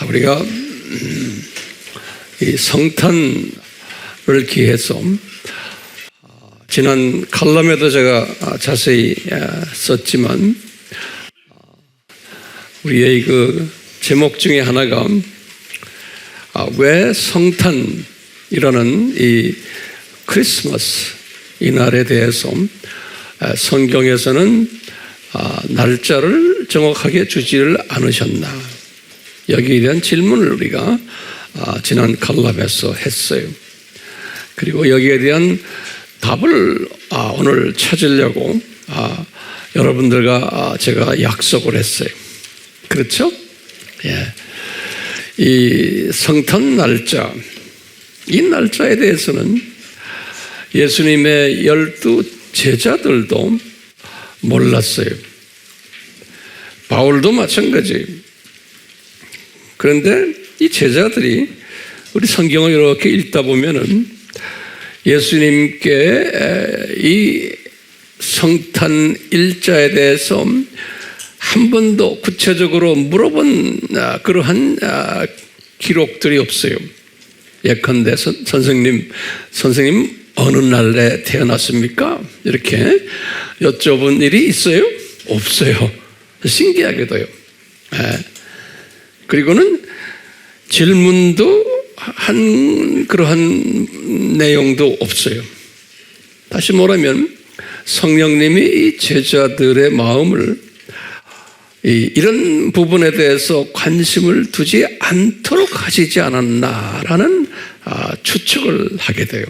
우리가 이 성탄을 기해서 지난 칼럼에도 제가 자세히 썼지만 우리의 그 제목 중에 하나가 왜 성탄이라는 이 크리스마스 이 날에 대해서 성경에서는 날짜를 정확하게 주지를 않으셨나, 여기에 대한 질문을 우리가 지난 칼럼에서 했어요. 그리고 여기에 대한 답을 오늘 찾으려고 여러분들과 제가 약속을 했어요. 그렇죠? 예. 이 성탄 날짜, 이 날짜에 대해서는 예수님의 12 제자들도 몰랐어요. 바울도 마찬가지예요. 그런데 이 제자들이 우리 성경을 이렇게 읽다 보면은 예수님께 이 성탄 일자에 대해서 한 번도 구체적으로 물어본 그러한 기록들이 없어요. 예컨대 선생님 어느 날에 태어났습니까? 이렇게 여쭤본 일이 있어요? 없어요. 신기하게도요. 그리고는 질문도 한 그러한 내용도 없어요. 다시 말하면 성령님이 이 제자들의 마음을 이런 부분에 대해서 관심을 두지 않도록 하시지 않았나라는 추측을 하게 돼요.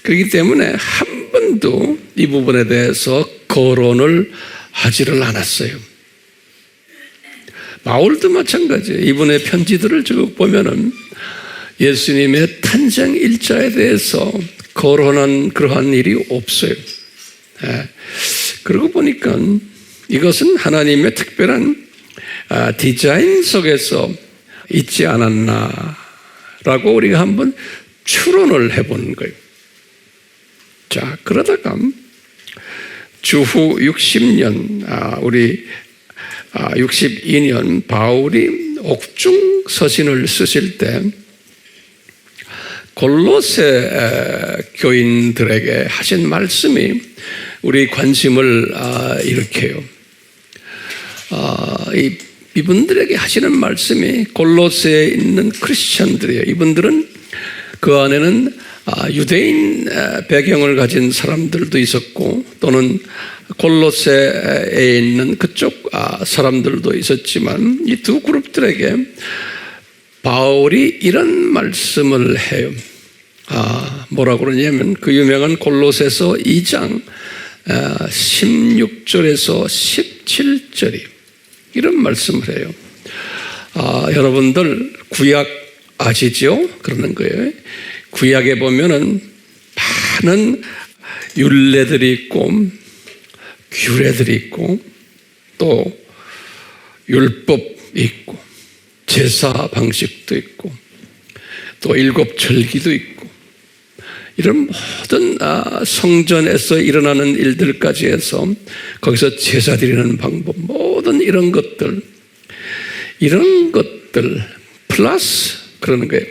그렇기 때문에 한 번도 이 부분에 대해서 거론을 하지를 않았어요. 바울도 마찬가지예요. 이분의 편지들을 쭉 보면은 예수님의 탄생 일자에 대해서 거론한 그러한 일이 없어요. 그러고 보니까 이것은 하나님의 특별한 디자인 속에서 있지 않았나라고 우리가 한번 추론을 해보는 거예요. 자, 그러다가 주후 60년, 우리 62년 바울이 옥중 서신을 쓰실 때 골로새 교인들에게 하신 말씀이 우리 관심을 일으켜요. 이분들에게 하시는 말씀이 골로새에 있는 크리스천들이에요. 이분들은 그 안에는 유대인 배경을 가진 사람들도 있었고 또는 골로새에 있는 그쪽 사람들도 있었지만 이 두 그룹들에게 바울이 이런 말씀을 해요. 뭐라고 그러냐면 그 유명한 골로새서 2장 16절에서 17절이 이런 말씀을 해요. 여러분들 구약 아시죠? 그러는 거예요. 구약에 보면은 많은 율례들이 있고 규례들이 있고 또 율법이 있고 제사 방식도 있고 또 일곱 절기도 있고 이런 모든 성전에서 일어나는 일들까지 해서 거기서 제사 드리는 방법, 모든 이런 것들 플러스 그러는 거예요.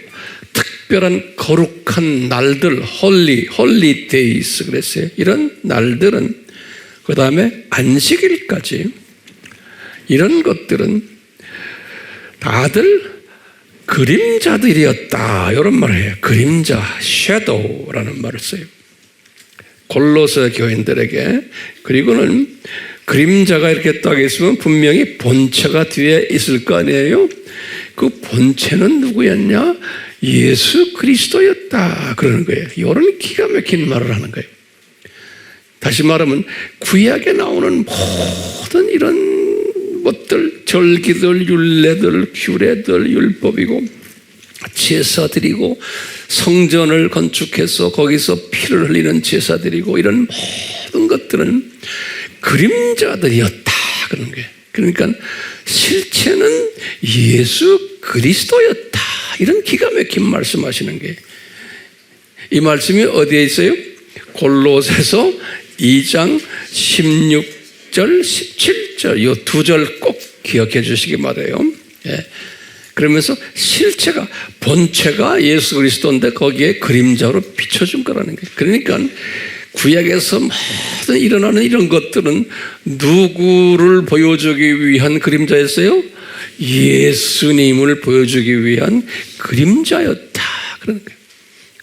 특별한 거룩한 날들, 홀리 데이스 그랬어요. 이런 날들은 그 다음에 안식일까지 이런 것들은 다들 그림자들이었다 이런 말을 해요. 그림자, shadow라는 말을 써요. 골로새 교인들에게. 그리고는 그림자가 이렇게 딱 있으면 분명히 본체가 뒤에 있을 거 아니에요. 그 본체는 누구였냐? 예수 그리스도였다 그러는 거예요. 이런 기가 막힌 말을 하는 거예요. 다시 말하면 구약에 나오는 모든 이런 것들, 절기들, 율례들, 규례들, 율법이고 제사드리고 성전을 건축해서 거기서 피를 흘리는 제사드리고 이런 모든 것들은 그림자들이었다 그러는 거예요. 그러니까 실체는 예수 그리스도였다 이런 기가 막힌 말씀하시는 게 이 말씀이 어디에 있어요? 골로새서 2장 16절 17절 이 두 절 꼭 기억해 주시기 바라요. 예. 그러면서 실체가, 본체가 예수 그리스도인데 거기에 그림자로 비춰준 거라는 거예요. 그러니까 구약에서 모든 일어나는 이런 것들은 누구를 보여주기 위한 그림자였어요? 예수님을 보여주기 위한 그림자였다. 그런 거예요.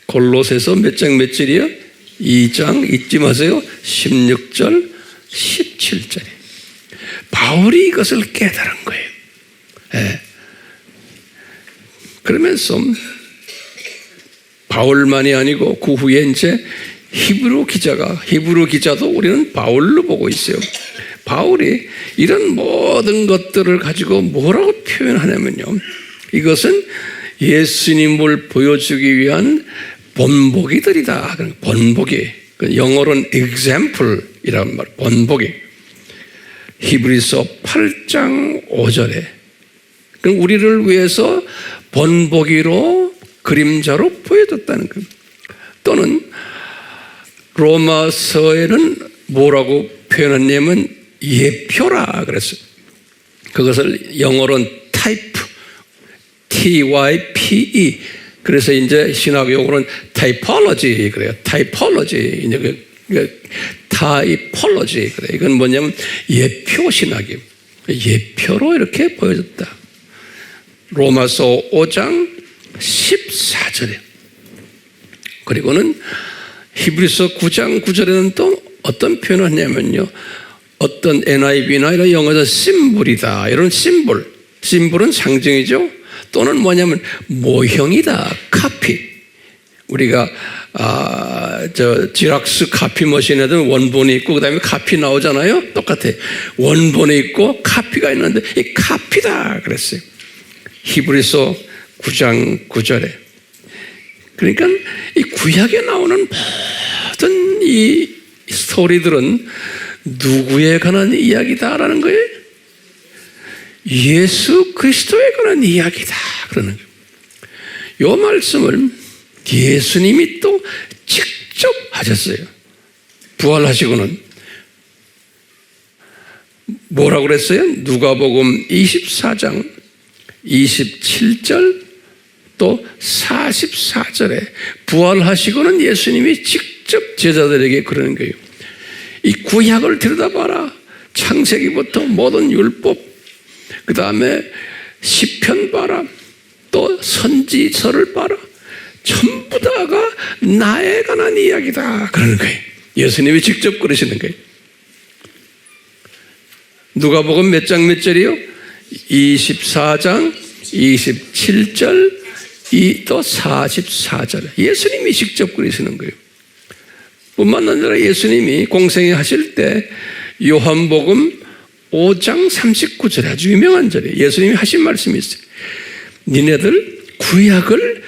골로새서 몇 장 몇 절이요? 2장 잊지 마세요. 16절, 17절에 바울이 이것을 깨달은 거예요. 예. 그러면서 바울만이 아니고 그 후에 이제 히브리 기자도 우리는 바울로 보고 있어요. 바울이 이런 모든 것들을 가지고 뭐라고 표현하냐면요. 이것은 예수님을 보여주기 위한 본보기들이다. 본보기. 영어로는 example이라는 말, 본보기. 히브리서 8장 5절에. 그럼 우리를 위해서 본보기로 그림자로 보여줬다는 겁니다. 또는 로마서에는 뭐라고 표현했냐면 예표라 그랬어요. 그것을 영어로는 type, T-Y-P-E. 그래서 이제 신학 용어로는 typology 그래요. typology. 이제 typology 그래. 이건 뭐냐면 예표 신학이에요. 예표로 이렇게 보여줬다. 로마서 5장 14절에. 그리고는 히브리서 9장 9절에는 또 어떤 표현을 하냐면요. 어떤 NIV나 이런 영어에서 심볼이다. 이런 심볼. 심볼은 상징이죠. 또는 뭐냐면 모형이다. 카피. 우리가 지락스 카피 머신에도 원본이 있고 그다음에 카피 나오잖아요. 똑같아. 원본이 있고 카피가 있는데 이 카피다 그랬어요. 히브리서 9장 9절에. 그러니까 이 구약에 나오는 모든 이 스토리들은 누구에 관한 이야기다라는 거예요? 예수 그리스도에 관한 이야기다 그러는 거예요. 이 말씀을 예수님이 또 직접 하셨어요. 부활하시고는 뭐라고 그랬어요? 누가복음 24장 27절 또 44절에 부활하시고는 예수님이 직접 제자들에게 그러는 거예요. 이 구약을 들여다봐라. 창세기부터 모든 율법, 그 다음에 시편 봐라. 또 선지서를 봐라. 전부 다가 나에 관한 이야기다 그러는 거예요. 예수님이 직접 그러시는 거예요. 누가복음 몇 장 몇 절이요? 24장 27절 또 44절. 예수님이 직접 그러시는 거예요. 뿐만 아니라 예수님이 공생애 하실 때 요한복음 5장 39절에 아주 유명한 절이에요. 예수님이 하신 말씀이 있어요. 니네들 구약을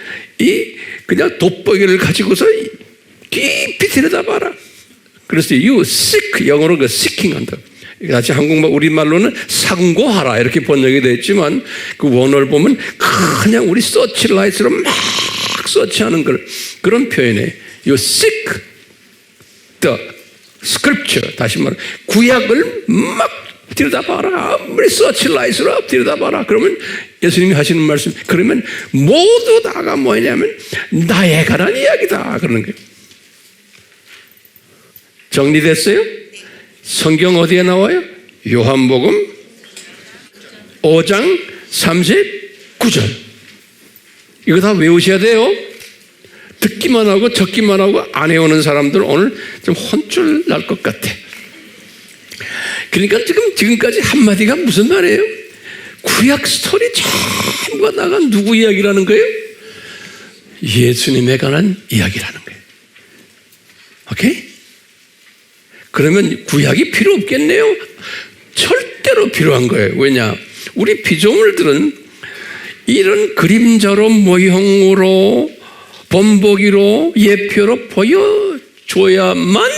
그냥 돋보기를 가지고서 깊이 들여다봐라. 그래서 you seek, 영어로 그 seeking 한다. 같이 한국말, 우리말로는 상고하라 이렇게 번역이 되어 있지만 그 원어를 보면 그냥 우리 서치라이트로 막 서치하는 그런 표현이에요. You seek the scripture. 다시 말해 구약을 막 들여다봐라. 아무리 서치라이트로 들여다봐라. 그러면 예수님이 하시는 말씀, 그러면 모두 다가 뭐냐면 나에 관한 이야기다 그러는 거예요. 정리됐어요? 성경 어디에 나와요? 요한복음 5장 39절. 이거 다 외우셔야 돼요. 듣기만 하고 적기만 하고 안 외우는 사람들 오늘 좀 혼쭐 날 것 같아. 그러니까 지금까지 한마디가 무슨 말이에요? 구약 스토리 전부가 나가 누구 이야기라는 거예요? 예수님에 관한 이야기라는 거예요. 오케이? 그러면 구약이 필요 없겠네요? 절대로 필요한 거예요. 왜냐? 우리 피조물들은 이런 그림자로 모형으로 본보기로 예표로 보여줘야만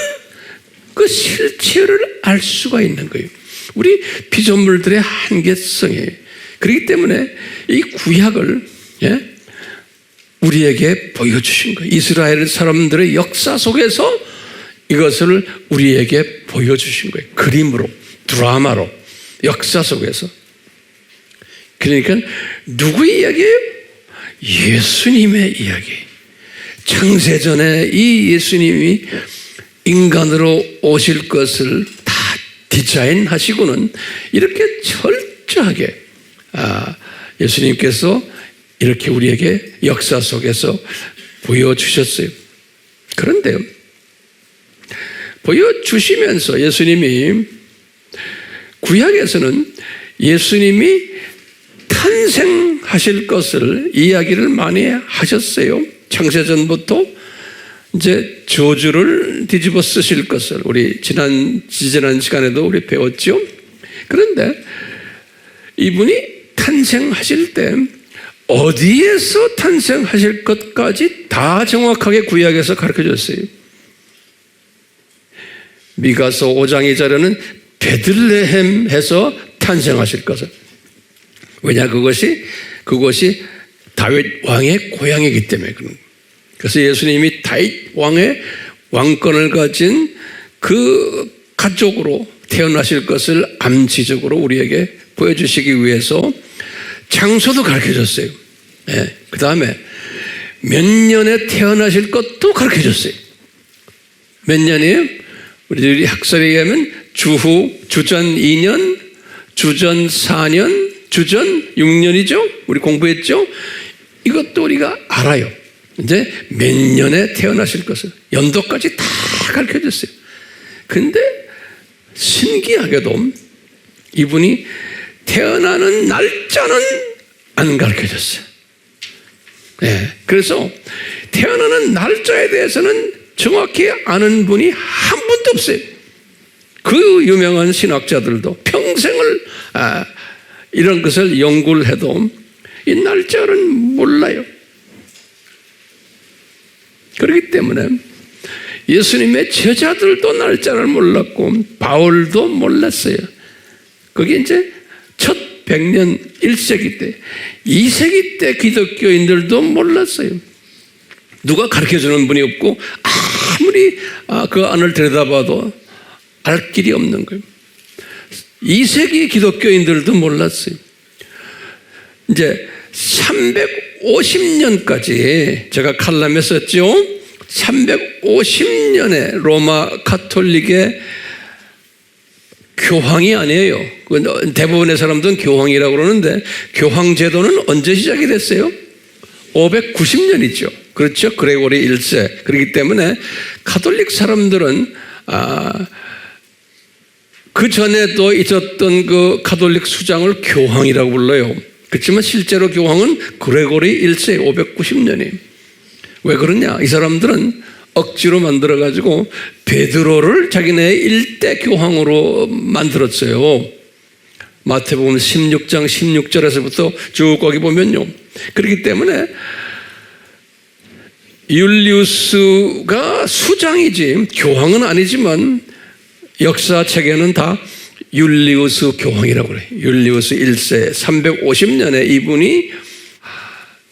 그 실체를 알 수가 있는 거예요. 우리 피조물들의 한계성이에요. 그렇기 때문에 이 구약을 우리에게 보여주신 거예요. 이스라엘 사람들의 역사 속에서 이것을 우리에게 보여주신 거예요. 그림으로, 드라마로, 역사 속에서. 그러니까 누구 이야기예요? 예수님의 이야기. 창세전에 이 예수님이 인간으로 오실 것을 다 디자인하시고는 이렇게 철저하게 예수님께서 이렇게 우리에게 역사 속에서 보여주셨어요. 그런데요, 보여주시면서 예수님이 구약에서는 예수님이 탄생하실 것을 이야기를 많이 하셨어요. 창세전부터 이제 저주를 뒤집어 쓰실 것을 우리 지난 시간에도 우리 배웠죠. 그런데 이분이 탄생하실 때 어디에서 탄생하실 것까지 다 정확하게 구약에서 가르쳐줬어요. 미가서 5장 2절에는 베들레헴에서 탄생하실 것을. 왜냐, 그것이 다윗 왕의 고향이기 때문에 그런 거예요. 그래서 예수님이 다윗 왕의 왕권을 가진 그 가족으로 태어나실 것을 암시적으로 우리에게 보여주시기 위해서 장소도 가르쳐줬어요. 네. 그 다음에 몇 년에 태어나실 것도 가르쳐줬어요. 몇 년이에요? 우리들이 학설에 의하면 주전 2년, 주전 4년, 주전 6년이죠? 우리 공부했죠? 이것도 우리가 알아요. 이제 몇 년에 태어나실 것을 연도까지 다 가르쳐줬어요. 근데 신기하게도 이분이 태어나는 날짜는 안 가르쳐줬어요. 네, 그래서 태어나는 날짜에 대해서는 정확히 아는 분이 한 분도 없어요. 그 유명한 신학자들도 평생을 이런 것을 연구를 해도 이 날짜는 몰라요. 그렇기 때문에 예수님의 제자들도 날짜를 몰랐고 바울도 몰랐어요. 그게 이제 첫 100년 1세기 때, 2세기 때 기독교인들도 몰랐어요. 누가 가르쳐주는 분이 없고 아무리 그 안을 들여다봐도 알 길이 없는 거예요. 2세기 기독교인들도 몰랐어요. 이제 350년까지 제가 칼럼에 썼죠. 350년의 로마 가톨릭의 교황이 아니에요. 대부분의 사람들은 교황이라고 그러는데 교황 제도는 언제 시작이 됐어요? 590년이죠. 그렇죠? 그레고리 1세. 그렇기 때문에 가톨릭 사람들은 그 전에도 있었던 그 가톨릭 수장을 교황이라고 불러요. 그렇지만 실제로 교황은 그레고리 1세 590년이에요. 왜 그러냐? 이 사람들은 억지로 만들어가지고 베드로를 자기네 일대 교황으로 만들었어요. 마태복음 16장 16절에서부터 쭉 거기 보면요. 그렇기 때문에 율리우스가 수장이지 교황은 아니지만 역사책에는 다 율리우스 교황이라고 그래요. 율리우스 1세 350년에 이분이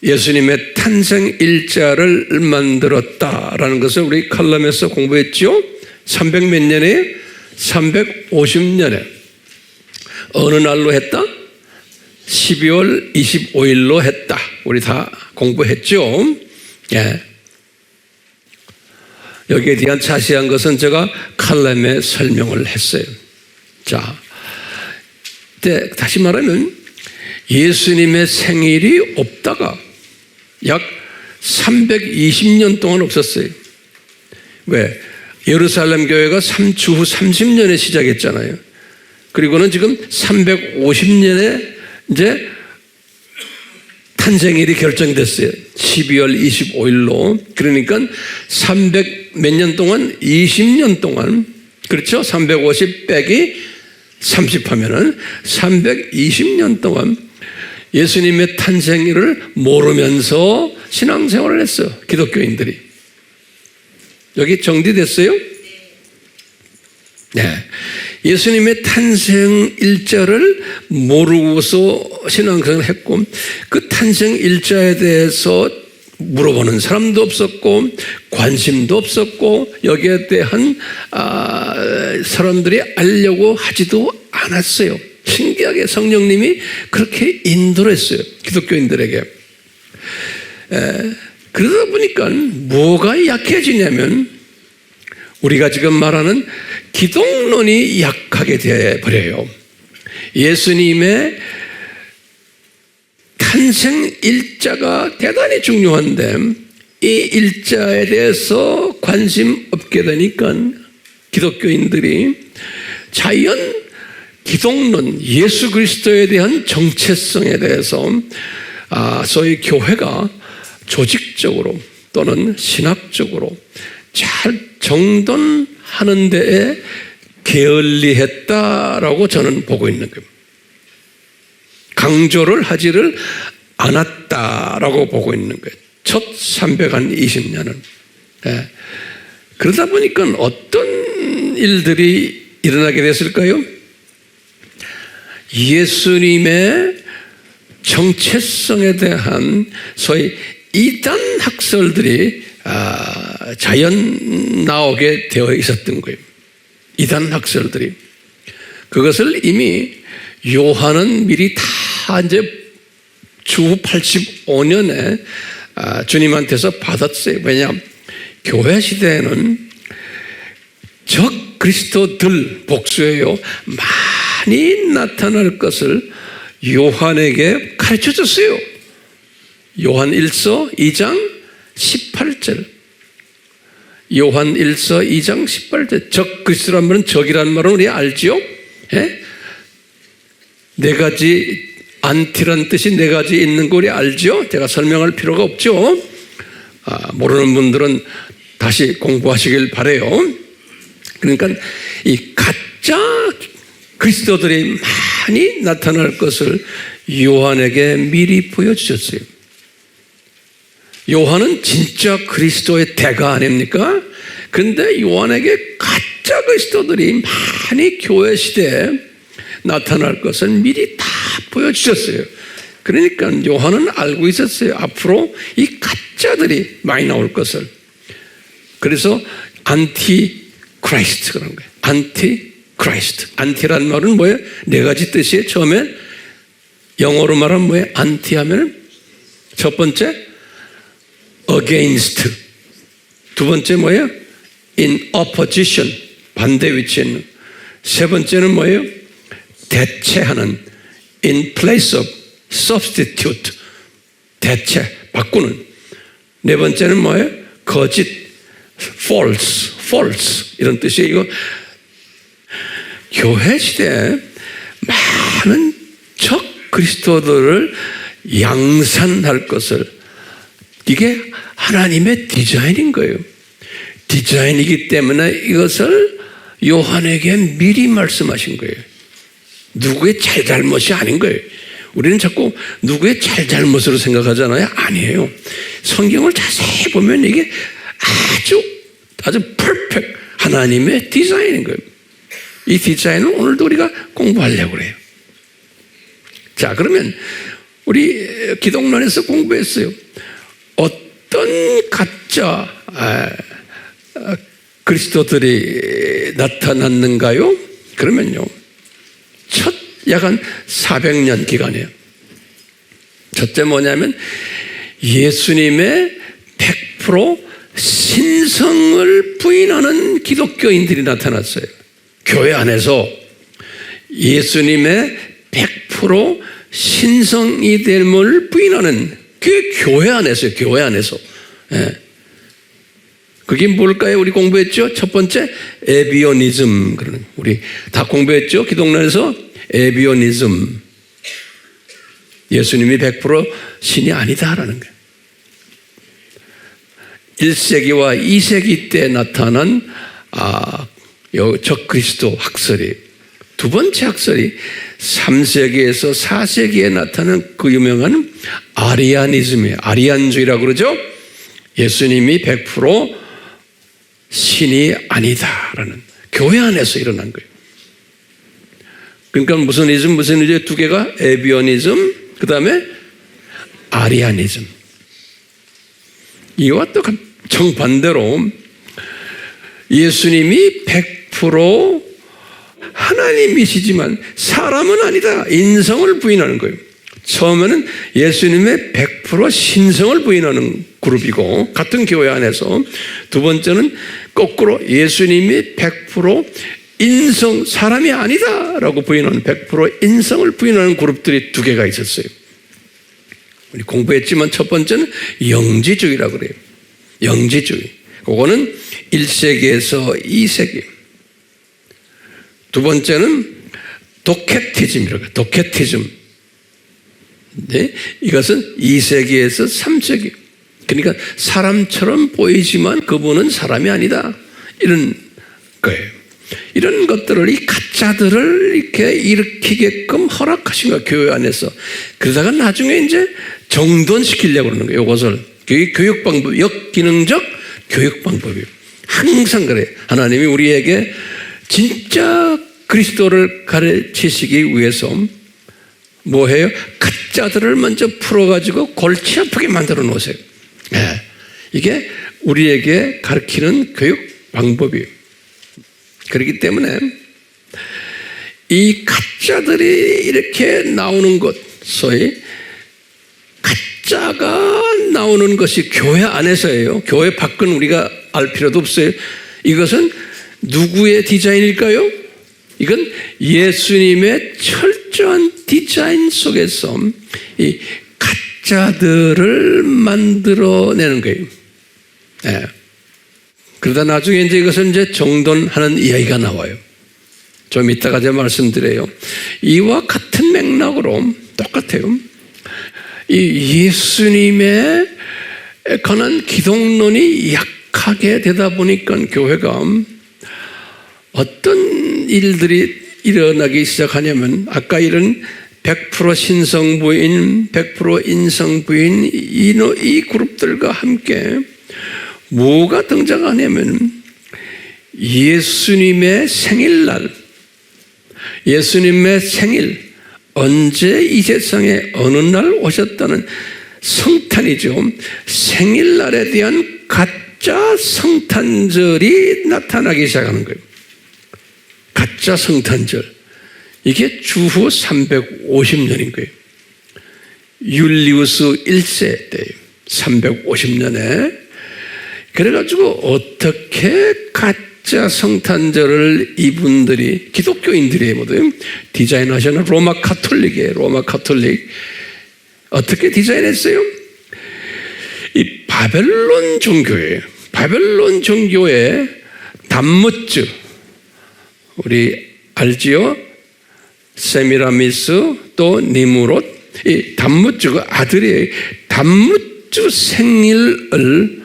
예수님의 탄생 일자를 만들었다라는 것을 우리 칼럼에서 공부했죠. 300 몇 년에 350년에 어느 날로 했다? 12월 25일로 했다. 우리 다 공부했죠. 예. 여기에 대한 자세한 것은 제가 칼럼에 설명을 했어요. 자, 다시 말하면 예수님의 생일이 없다가 약 320년 동안 없었어요. 왜? 예루살렘 교회가 주후 30년에 시작했잖아요. 그리고는 지금 350년에 이제 탄생일이 결정됐어요. 12월 25일로. 그러니까 300 몇 년 동안 20년 동안, 그렇죠? 350 빼기 30 하면은 320년 동안 예수님의 탄생일을 모르면서 신앙생활을 했어요. 기독교인들이. 여기 정리됐어요? 네. 예수님의 탄생 일자를 모르고서 신앙생활을 했고 그 탄생 일자에 대해서 물어보는 사람도 없었고 관심도 없었고 여기에 대한 사람들이 알려고 하지도 않았어요. 신기하게 성령님이 그렇게 인도를 했어요. 기독교인들에게. 그러다 보니까 뭐가 약해지냐면 우리가 지금 말하는 기독론이 약하게 되어버려요. 예수님의 탄생 일자가 대단히 중요한데 이 일자에 대해서 관심 없게 되니까 기독교인들이 자연 기독론, 예수 그리스도에 대한 정체성에 대해서 소위 교회가 조직적으로 또는 신학적으로 잘 정돈하는 데에 게을리했다라고 저는 보고 있는 겁니다. 강조를 하지를 않았다라고 보고 있는 거예요. 첫 320년은. 그러다 보니까 어떤 일들이 일어나게 됐을까요? 예수님의 정체성에 대한 소위 이단 학설들이 자연 나오게 되어 있었던 거예요. 이단 학설들이. 그것을 이미 요한은 미리 다 이제 주후 85년에 주님한테서 받았어요. 왜냐하면 교회 시대에는 적 그리스도들 복수예요. 많이 나타날 것을 요한에게 가르쳐 줬어요. 요한 1서 2장 18절. 요한 1서 2장 18절. 적 그리스도란 말은 적이라는 말은 우리 알지요? 네 가지 안티란 뜻이 네 가지 있는 거 우리 알죠? 제가 설명할 필요가 없죠? 모르는 분들은 다시 공부하시길 바라요. 그러니까 이 가짜 그리스도들이 많이 나타날 것을 요한에게 미리 보여주셨어요. 요한은 진짜 그리스도의 대가 아닙니까? 그런데 요한에게 가짜 그리스도들이 많이 교회 시대에 나타날 것을 미리 다 보여주셨어요. 그러니까 요한은 알고 있었어요. 앞으로 이 가짜들이 많이 나올 것을. 그래서 안티 크라이스트 그런 거예요. 안티 크라이스트. 안티라는 말은 뭐예요? 네 가지 뜻이에요. 처음에 영어로 말하면 뭐예요? 안티 하면 첫 번째 against. 두 번째 뭐예요? in opposition. 반대 위치에 있는. 세 번째는 뭐예요? 대체하는. in place of. substitute. 대체, 바꾸는. 네 번째는 뭐예요? 거짓. false. false. 이런 뜻이에요. 이거 교회 시대에 많은 적 그리스도들을 양산할 것을, 이게 하나님의 디자인인 거예요. 디자인이기 때문에 이것을 요한에게 미리 말씀하신 거예요. 누구의 잘잘못이 아닌 거예요. 우리는 자꾸 누구의 잘잘못으로 생각하잖아요. 아니에요. 성경을 자세히 보면 이게 아주 퍼펙트 하나님의 디자인인 거예요. 이 디자인을 오늘도 우리가 공부하려고 그래요. 자, 그러면 우리 기독론에서 공부했어요. 어떤 가짜 그리스도들이 나타났는가요? 그러면요, 첫 약 한 400년 기간이에요. 첫째 뭐냐면 예수님의 100% 신성을 부인하는 기독교인들이 나타났어요. 교회 안에서 예수님의 100% 신성이 됨을 부인하는, 그게 교회 안에서요. 교회 안에서. 그게 뭘까요? 우리 공부했죠? 첫 번째 에비오니즘. 그러는, 우리 다 공부했죠? 기독론에서 에비오니즘. 예수님이 100% 신이 아니다라는 거예요. 1세기와 2세기 때 나타난 적그리스도 학설이, 두 번째 학설이 3세기에서 4세기에 나타난 그 유명한 아리아니즘이에요. 아리안주의라고 그러죠. 예수님이 100% 신이 아니다라는, 교회 안에서 일어난 거예요. 그러니까 무슨 이즘 두 개가 에비오니즘, 그 다음에 아리아니즘. 이와 또 정반대로 예수님이 100% 하나님이시지만 사람은 아니다. 인성을 부인하는 거예요. 처음에는 예수님의 100% 신성을 부인하는 그룹이고 같은 교회 안에서, 두 번째는 거꾸로 예수님이 100% 인성, 사람이 아니다라고 부인하는 100% 인성을 부인하는 그룹들이 두 개가 있었어요. 우리 공부했지만 첫 번째는 영지주의라고 그래요. 영지주의. 그거는 1세기에서 2세기. 두 번째는 도케티즘이라고 해요. 도케티즘. 네? 이것은 2세기에서 3세기. 그러니까 사람처럼 보이지만 그분은 사람이 아니다. 이런 거예요. 이런 것들을, 이 가짜들을 이렇게 일으키게끔 허락하신 거예요, 교회 안에서. 그러다가 나중에 이제 정돈시키려고 그러는 거예요, 이것을. 교육 방법, 역기능적 교육 방법이에요. 항상 그래요. 하나님이 우리에게 진짜 그리스도를 가르치시기 위해서 뭐 해요? 가짜들을 먼저 풀어가지고 골치 아프게 만들어 놓으세요. 네. 이게 우리에게 가르치는 교육 방법이에요. 그렇기 때문에 이 가짜들이 이렇게 나오는 것, 소위 가짜가 나오는 것이 교회 안에서예요. 교회 밖은 우리가 알 필요도 없어요. 이것은 누구의 디자인일까요? 이건 예수님의 철저한 디자인 속에서 이 가짜들을 만들어내는 거예요. 네. 그러다 나중에 이제 이것을 이제 정돈하는 이야기가 나와요. 좀 이따가 제가 말씀드려요. 이와 같은 맥락으로 똑같아요. 이 예수님에 관한 기독론이 약하게 되다 보니까 교회가 어떤 일들이 일어나기 시작하냐면, 아까 이런 100% 신성부인, 100% 인성부인 이 그룹들과 함께 뭐가 등장하냐면 예수님의 생일날, 예수님의 생일, 언제 이 세상에 어느 날 오셨다는 성탄이죠. 생일날에 대한 가짜 성탄절이 나타나기 시작하는 거예요. 가짜 성탄절. 이게 주후 350년인 거예요. 율리우스 1세 때 350년에. 그래가지고 어떻게 가짜 성탄절을 이분들이, 기독교인들이 모두 디자인하셨나? 로마 카톨릭이에요. 로마 카톨릭. 어떻게 디자인했어요? 이 바벨론 종교예요. 바벨론 종교의 담무즈, 우리 알지요? 세미라미스, 또 니무롯. 이 담무즈가 아들이에요. 담무즈 생일을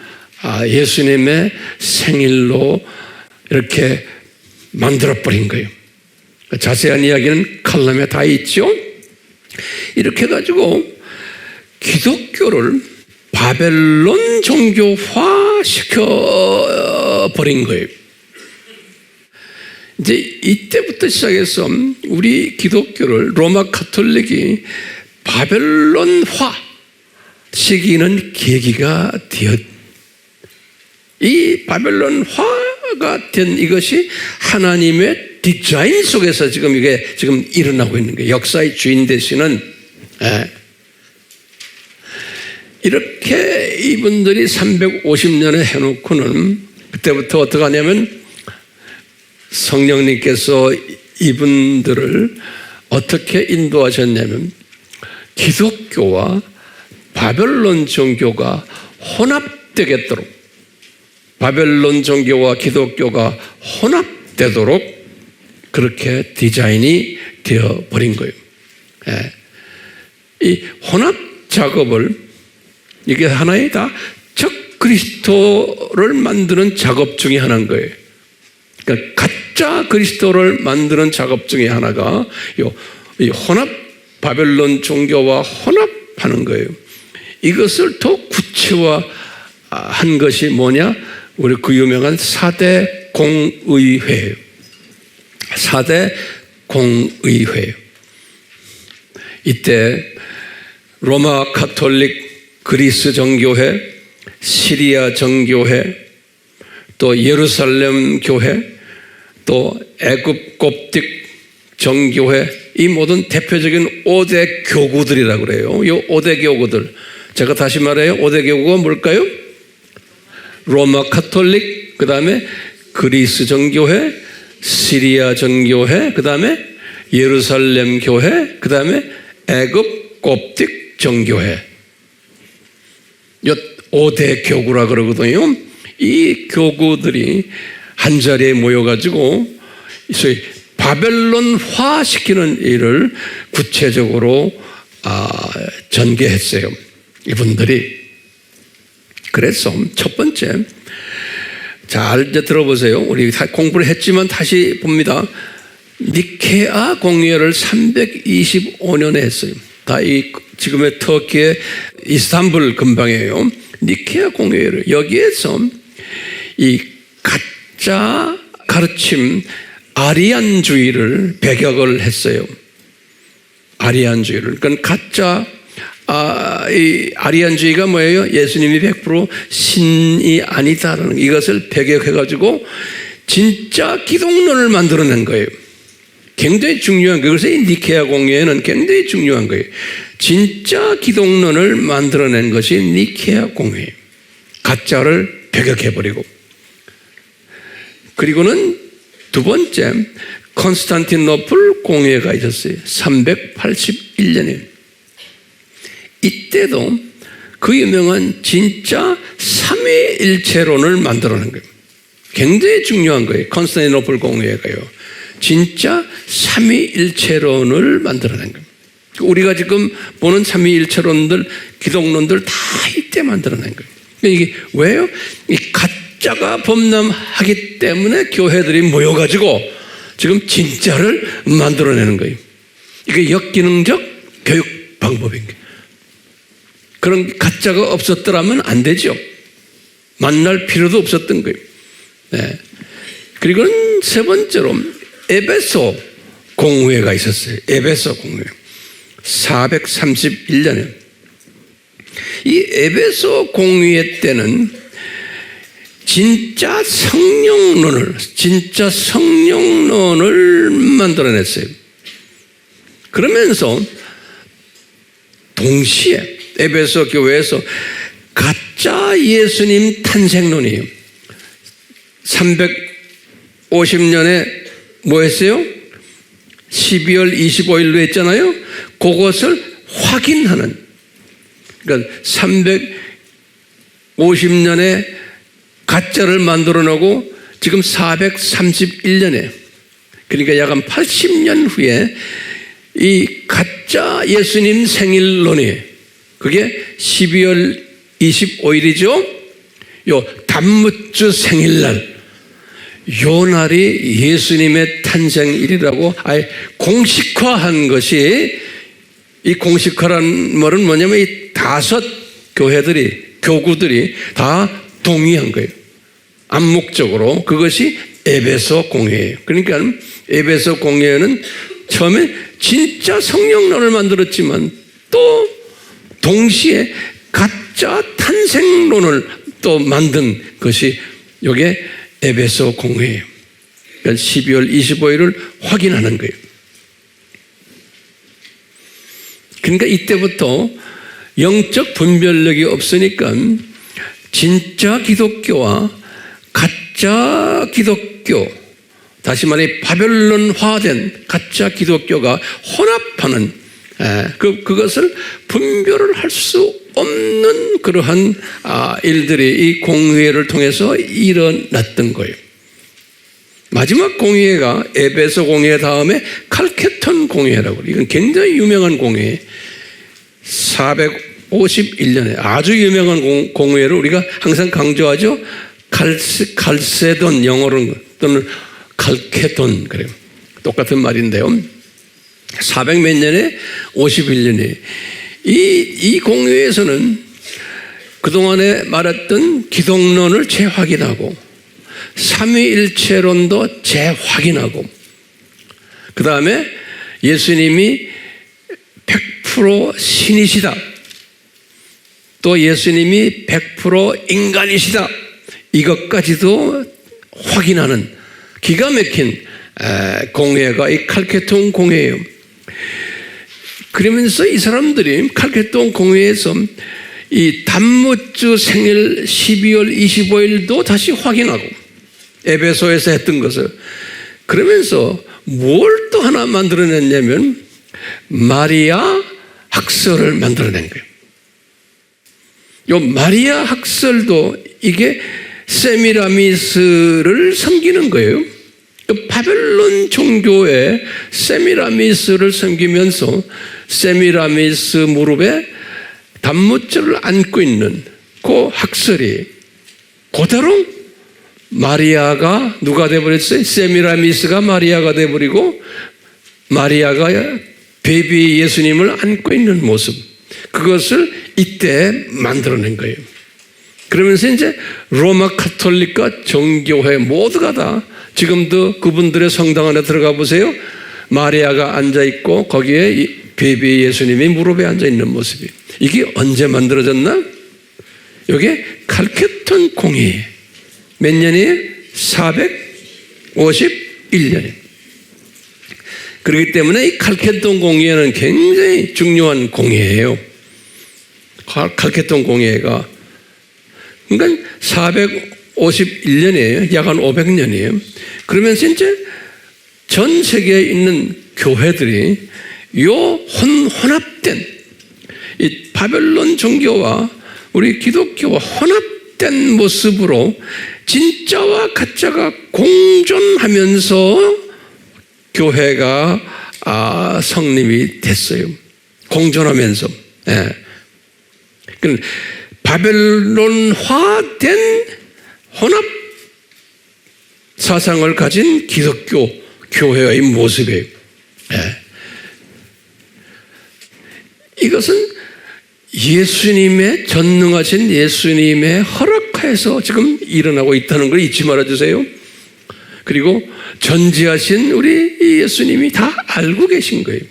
예수님의 생일로 이렇게 만들어버린 거예요. 자세한 이야기는 칼럼에 다 있죠. 이렇게 해가지고 기독교를 바벨론 종교화 시켜버린 거예요. 이제 이때부터 시작해서 우리 기독교를 로마 카톨릭이 바벨론화 시키는 계기가 이 바벨론화가 된 이것이 하나님의 디자인 속에서 지금 이게 지금 일어나고 있는 거예요. 역사의 주인 되시는. 이렇게 이분들이 350년에 해놓고는 그때부터 어떻게 하냐면 성령님께서 이분들을 어떻게 인도하셨냐면 기독교와 바벨론 종교가 혼합되겠도록, 바벨론 종교와 기독교가 혼합되도록 그렇게 디자인이 되어버린 거예요. 이 혼합 작업을, 이게 하나의 다 적그리스도를 만드는 작업 중에 하나인 거예요. 그러니까 가짜 그리스도를 만드는 작업 중에 하나가 이 혼합, 바벨론 종교와 혼합하는 거예요. 이것을 더 구체화한 것이 뭐냐? 우리 그 유명한 4대 공의회예요. 4대 공의회. 이때 로마 카톨릭, 그리스 정교회, 시리아 정교회, 또 예루살렘 교회, 또 애굽 곱딕, 정교회, 이 모든 대표적인 5대 교구들이라고 그래요. 이 5대 교구들. 제가 다시 말해요. 5대 교구가 뭘까요? 로마 카톨릭, 그 다음에 그리스 정교회, 시리아 정교회, 그 다음에 예루살렘 교회, 그 다음에 애굽 곱딕 정교회. 이 5대 교구라 그러거든요. 이 교구들이 한 자리에 모여가지고 소위 바벨론화 시키는 일을 구체적으로 전개했어요. 이분들이. 그래서 첫 번째, 잘 들어보세요. 우리 공부를 했지만 다시 봅니다. 니케아 공회를 325년에 했어요. 다 이 지금의 터키의 이스탄불 근방이에요. 니케아 공회를 여기에서 이 가짜 가르침 아리안주의를 배격을 했어요. 아리안주의를. 그러니까 가짜 이 아리안주의가 뭐예요? 예수님이 100% 신이 아니다라는 이것을 배격해가지고 진짜 기독론을 만들어낸 거예요. 굉장히 중요한 거예요. 그래서 이 니케아 공회는 굉장히 중요한 거예요. 진짜 기독론을 만들어낸 것이 니케아 공회예요. 가짜를 배격해버리고. 그리고는 두 번째, 콘스탄티노플 공회가 있었어요. 381년에. 이때도 그 유명한 진짜 삼위일체론을 만들어낸 거예요. 굉장히 중요한 거예요. 콘스탄티노플 공회가요. 진짜 삼위일체론을 만들어낸 거예요. 우리가 지금 보는 삼위일체론들, 기독론들 다 이때 만들어낸 거예요. 이게 왜요? 이 가짜가 범람하기 때문에 교회들이 모여가지고 지금 진짜를 만들어내는 거예요. 이게 역기능적 교육 방법인 거예요. 그런 가짜가 없었더라면 안 되죠. 만날 필요도 없었던 거예요. 네. 그리고는 세 번째로 에베소 공회가 있었어요. 에베소 공회. 431년에. 이 에베소 공회 때는 진짜 성령론을 만들어냈어요. 그러면서 동시에 에베소 교회에서 가짜 예수님 탄생론이에요. 350년에 뭐 했어요? 12월 25일로 했잖아요. 그것을 확인하는. 그러니까 350년에 가짜를 만들어 놓고 지금 431년에, 그러니까 약 한 80년 후에 이 가짜 예수님 생일론이, 그게 12월 25일이죠. 요 단무주 생일날, 요 날이 예수님의 탄생일이라고 아예 공식화한 것이, 이 공식화라는 말은 뭐냐면 이 5 교구들이 다 동의한 거예요. 암묵적으로. 그것이 에베소 공회예요. 그러니까 에베소 공회는 처음에 진짜 성령론을 만들었지만 또 동시에 가짜 탄생론을 또 만든 것이 이게 에베소 공회예요. 그러니까 12월 25일을 확인하는 거예요. 그러니까 이때부터 영적 분별력이 없으니까 진짜 기독교와 가짜 기독교, 다시 말해 바벨론화된 가짜 기독교가 혼합하는 그것을 분별을 할 수 없는 그러한 일들이 이 공회를 통해서 일어났던 거예요. 마지막 공회가 에베소 공회 다음에 칼케톤 공회라고, 이건 굉장히 유명한 공회. 451년에 아주 유명한 공회를 우리가 항상 강조하죠. 칼세돈, 영어로는 또는 칼케돈, 그래요. 똑같은 말인데요. 400 몇 년에 51년에 이 공회에서는 그동안에 말했던 기독론을 재확인하고 삼위일체론도 재확인하고, 그 다음에 예수님이 100% 신이시다, 또 예수님이 100% 인간이시다, 이것까지도 확인하는 기가 막힌 공회가 이 칼케톤 공회예요. 그러면서 이 사람들이 칼케톤 공회에서 이 담무주 생일 12월 25일도 다시 확인하고 에베소에서 했던 것을 그러면서 뭘 또 하나 만들어냈냐면 마리아 학설을 만들어낸 거예요. 요 마리아 학설도 이게 세미라미스를 섬기는 거예요. 그 바벨론 종교에 세미라미스를 섬기면서 세미라미스 무릎에 단무줄을 안고 있는 그 학설이 그대로 마리아가 누가 돼버렸어요? 세미라미스가 마리아가 돼버리고 마리아가 베이비 예수님을 안고 있는 모습, 그것을 이때 만들어낸 거예요. 그러면서 이제 로마 카톨릭과 정교회 모두가 다 지금도 그분들의 성당 안에 들어가 보세요. 마리아가 앉아있고 거기에 베이비 예수님이 무릎에 앉아있는 모습이. 이게 언제 만들어졌나? 이게 칼케톤 공회. 몇 년이에요? 451년이에요. 그렇기 때문에 이 칼케톤 공회는 굉장히 중요한 공회예요. 칼케톤 공회가 그러니까 451년이에요. 약 한 500년이에요. 그러면서 이제 전 세계에 있는 교회들이 요 혼합된 이 바벨론 종교와 우리 기독교와 혼합된 모습으로 진짜와 가짜가 공존하면서 교회가 성립이 됐어요. 공존하면서. 예. 바벨론화된 혼합 사상을 가진 기독교 교회의 모습이에요. 예. 이것은 예수님의 전능하신 예수님의 허락하에서 지금 일어나고 있다는 걸 잊지 말아주세요. 그리고 전지하신 우리 예수님이 다 알고 계신 거예요.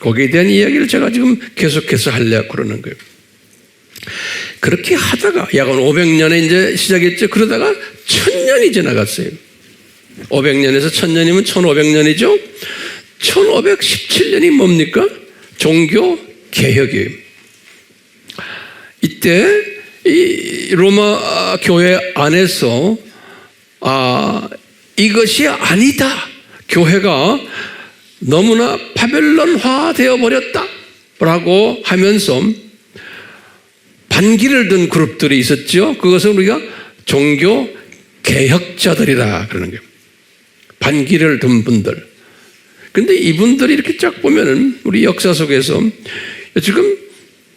거기에 대한 이야기를 제가 지금 계속해서 하려고 그러는 거예요. 그렇게 하다가 약 500년에 이제 시작했죠. 그러다가 1000년이 지나갔어요. 500년에서 1000년이면 1500년이죠. 1517년이 뭡니까? 종교 개혁이에요. 이때 이 로마 교회 안에서 이것이 아니다. 교회가 너무나 바벨론화 되어 버렸다라고 하면서 반기를 든 그룹들이 있었죠. 그것은 우리가 종교 개혁자들이다 그러는 거예요. 반기를 든 분들. 근데 이분들이 이렇게 쫙 보면은 우리 역사 속에서 지금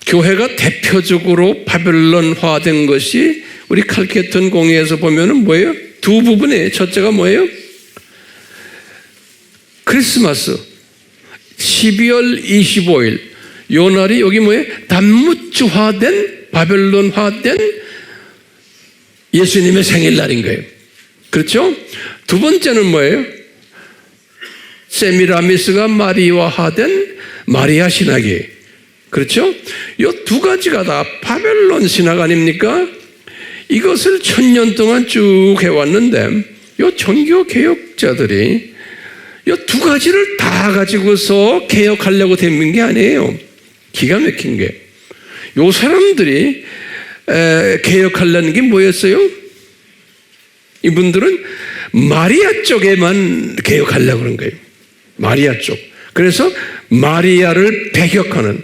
교회가 대표적으로 바벨론화된 것이 우리 칼케톤 공회에서 보면은 뭐예요? 두 부분이에요. 첫째가 뭐예요? 크리스마스 12월 25일 요 날이 여기 뭐예요? 단무주화된 바벨론화된 예수님의 생일날인 거예요. 그렇죠? 두 번째는 뭐예요? 세미라미스가 마리아화된 마리아 신학이에요. 그렇죠? 이 두 가지가 다 바벨론 신학 아닙니까? 이것을 1000년 동안 쭉 해왔는데 이 종교 개혁자들이 이 두 가지를 다 가지고서 개혁하려고 된 게 아니에요. 기가 막힌 게. 이 사람들이 개혁하려는 게 뭐였어요? 이분들은 마리아 쪽에만 개혁하려고 그런 거예요. 마리아 쪽. 그래서 마리아를 배격하는